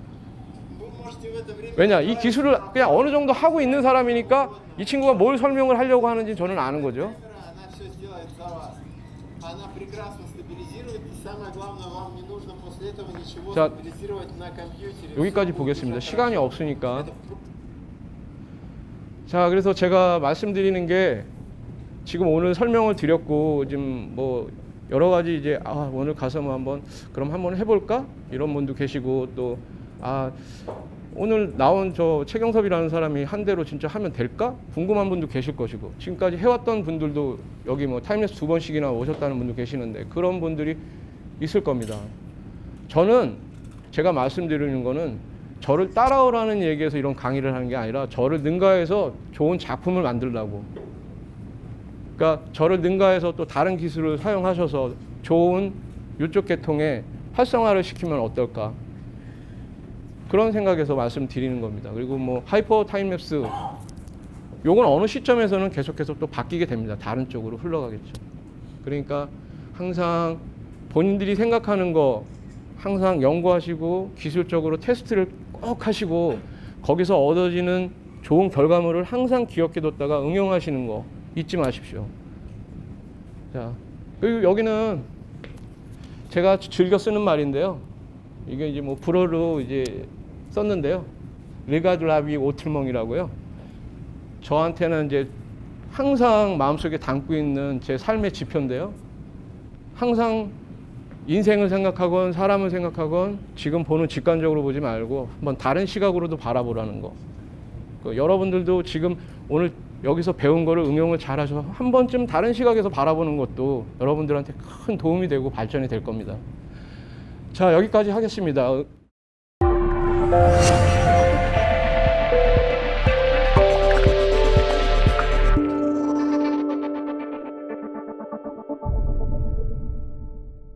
C: Вы можете в это время...
A: 왜냐 이 기술을 그냥 어느 정도 하고 있는 사람이니까 이 친구가 뭘 설명을 하려고 하는지 저는 아는 거죠.
C: Она все сделает за вас. Она прекрасно стабилизирует, и самое главное, вам не нужно после этого ничего
A: 자,
C: стабилизировать на компьютере.
A: 여기까지 보겠습니다. 시간이 없으니까. 자, 그래서 제가 말씀드리는 게 지금 오늘 설명을 드렸고 지금 뭐 여러 가지 이제 오늘 가서 뭐 한번 해볼까 이런 분도 계시고 또 오늘 나온 저 최경섭이라는 사람이 한 대로 진짜 하면 될까 궁금한 분도 계실 것이고 지금까지 해왔던 분들도 여기 뭐 타임랩스 2번씩이나 오셨다는 분도 계시는데 그런 분들이 있을 겁니다. 저는 제가 말씀드리는 거는 저를 따라오라는 얘기에서 이런 강의를 하는 게 아니라 저를 능가해서 좋은 작품을 만들려고, 그러니까 저를 능가해서 또 다른 기술을 사용하셔서 좋은 이쪽 계통에 활성화를 시키면 어떨까 그런 생각에서 말씀드리는 겁니다. 그리고 뭐 하이퍼 타임랩스 요건 어느 시점에서는 계속해서 또 바뀌게 됩니다. 다른 쪽으로 흘러가겠죠. 그러니까 항상 본인들이 생각하는 거 항상 연구하시고 기술적으로 테스트를 꼭 하시고 거기서 얻어지는 좋은 결과물을 항상 기억해 뒀다가 응용하시는 거 잊지 마십시오. 자, 그리고 여기는 제가 즐겨 쓰는 말인데요. 이게 이제 뭐 불어로 이제 썼는데요. 르가드 라비 오틀멍이라고요. 저한테는 이제 항상 마음속에 담고 있는 제 삶의 지표인데요. 항상 인생을 생각하건 사람을 생각하건 지금 보는 직관적으로 보지 말고 한번 다른 시각으로도 바라보라는 거. 여러분들도 지금 오늘 여기서 배운 거를 응용을 잘 하셔서 한 번쯤 다른 시각에서 바라보는 것도 여러분들한테 큰 도움이 되고 발전이 될 겁니다. 자, 여기까지 하겠습니다.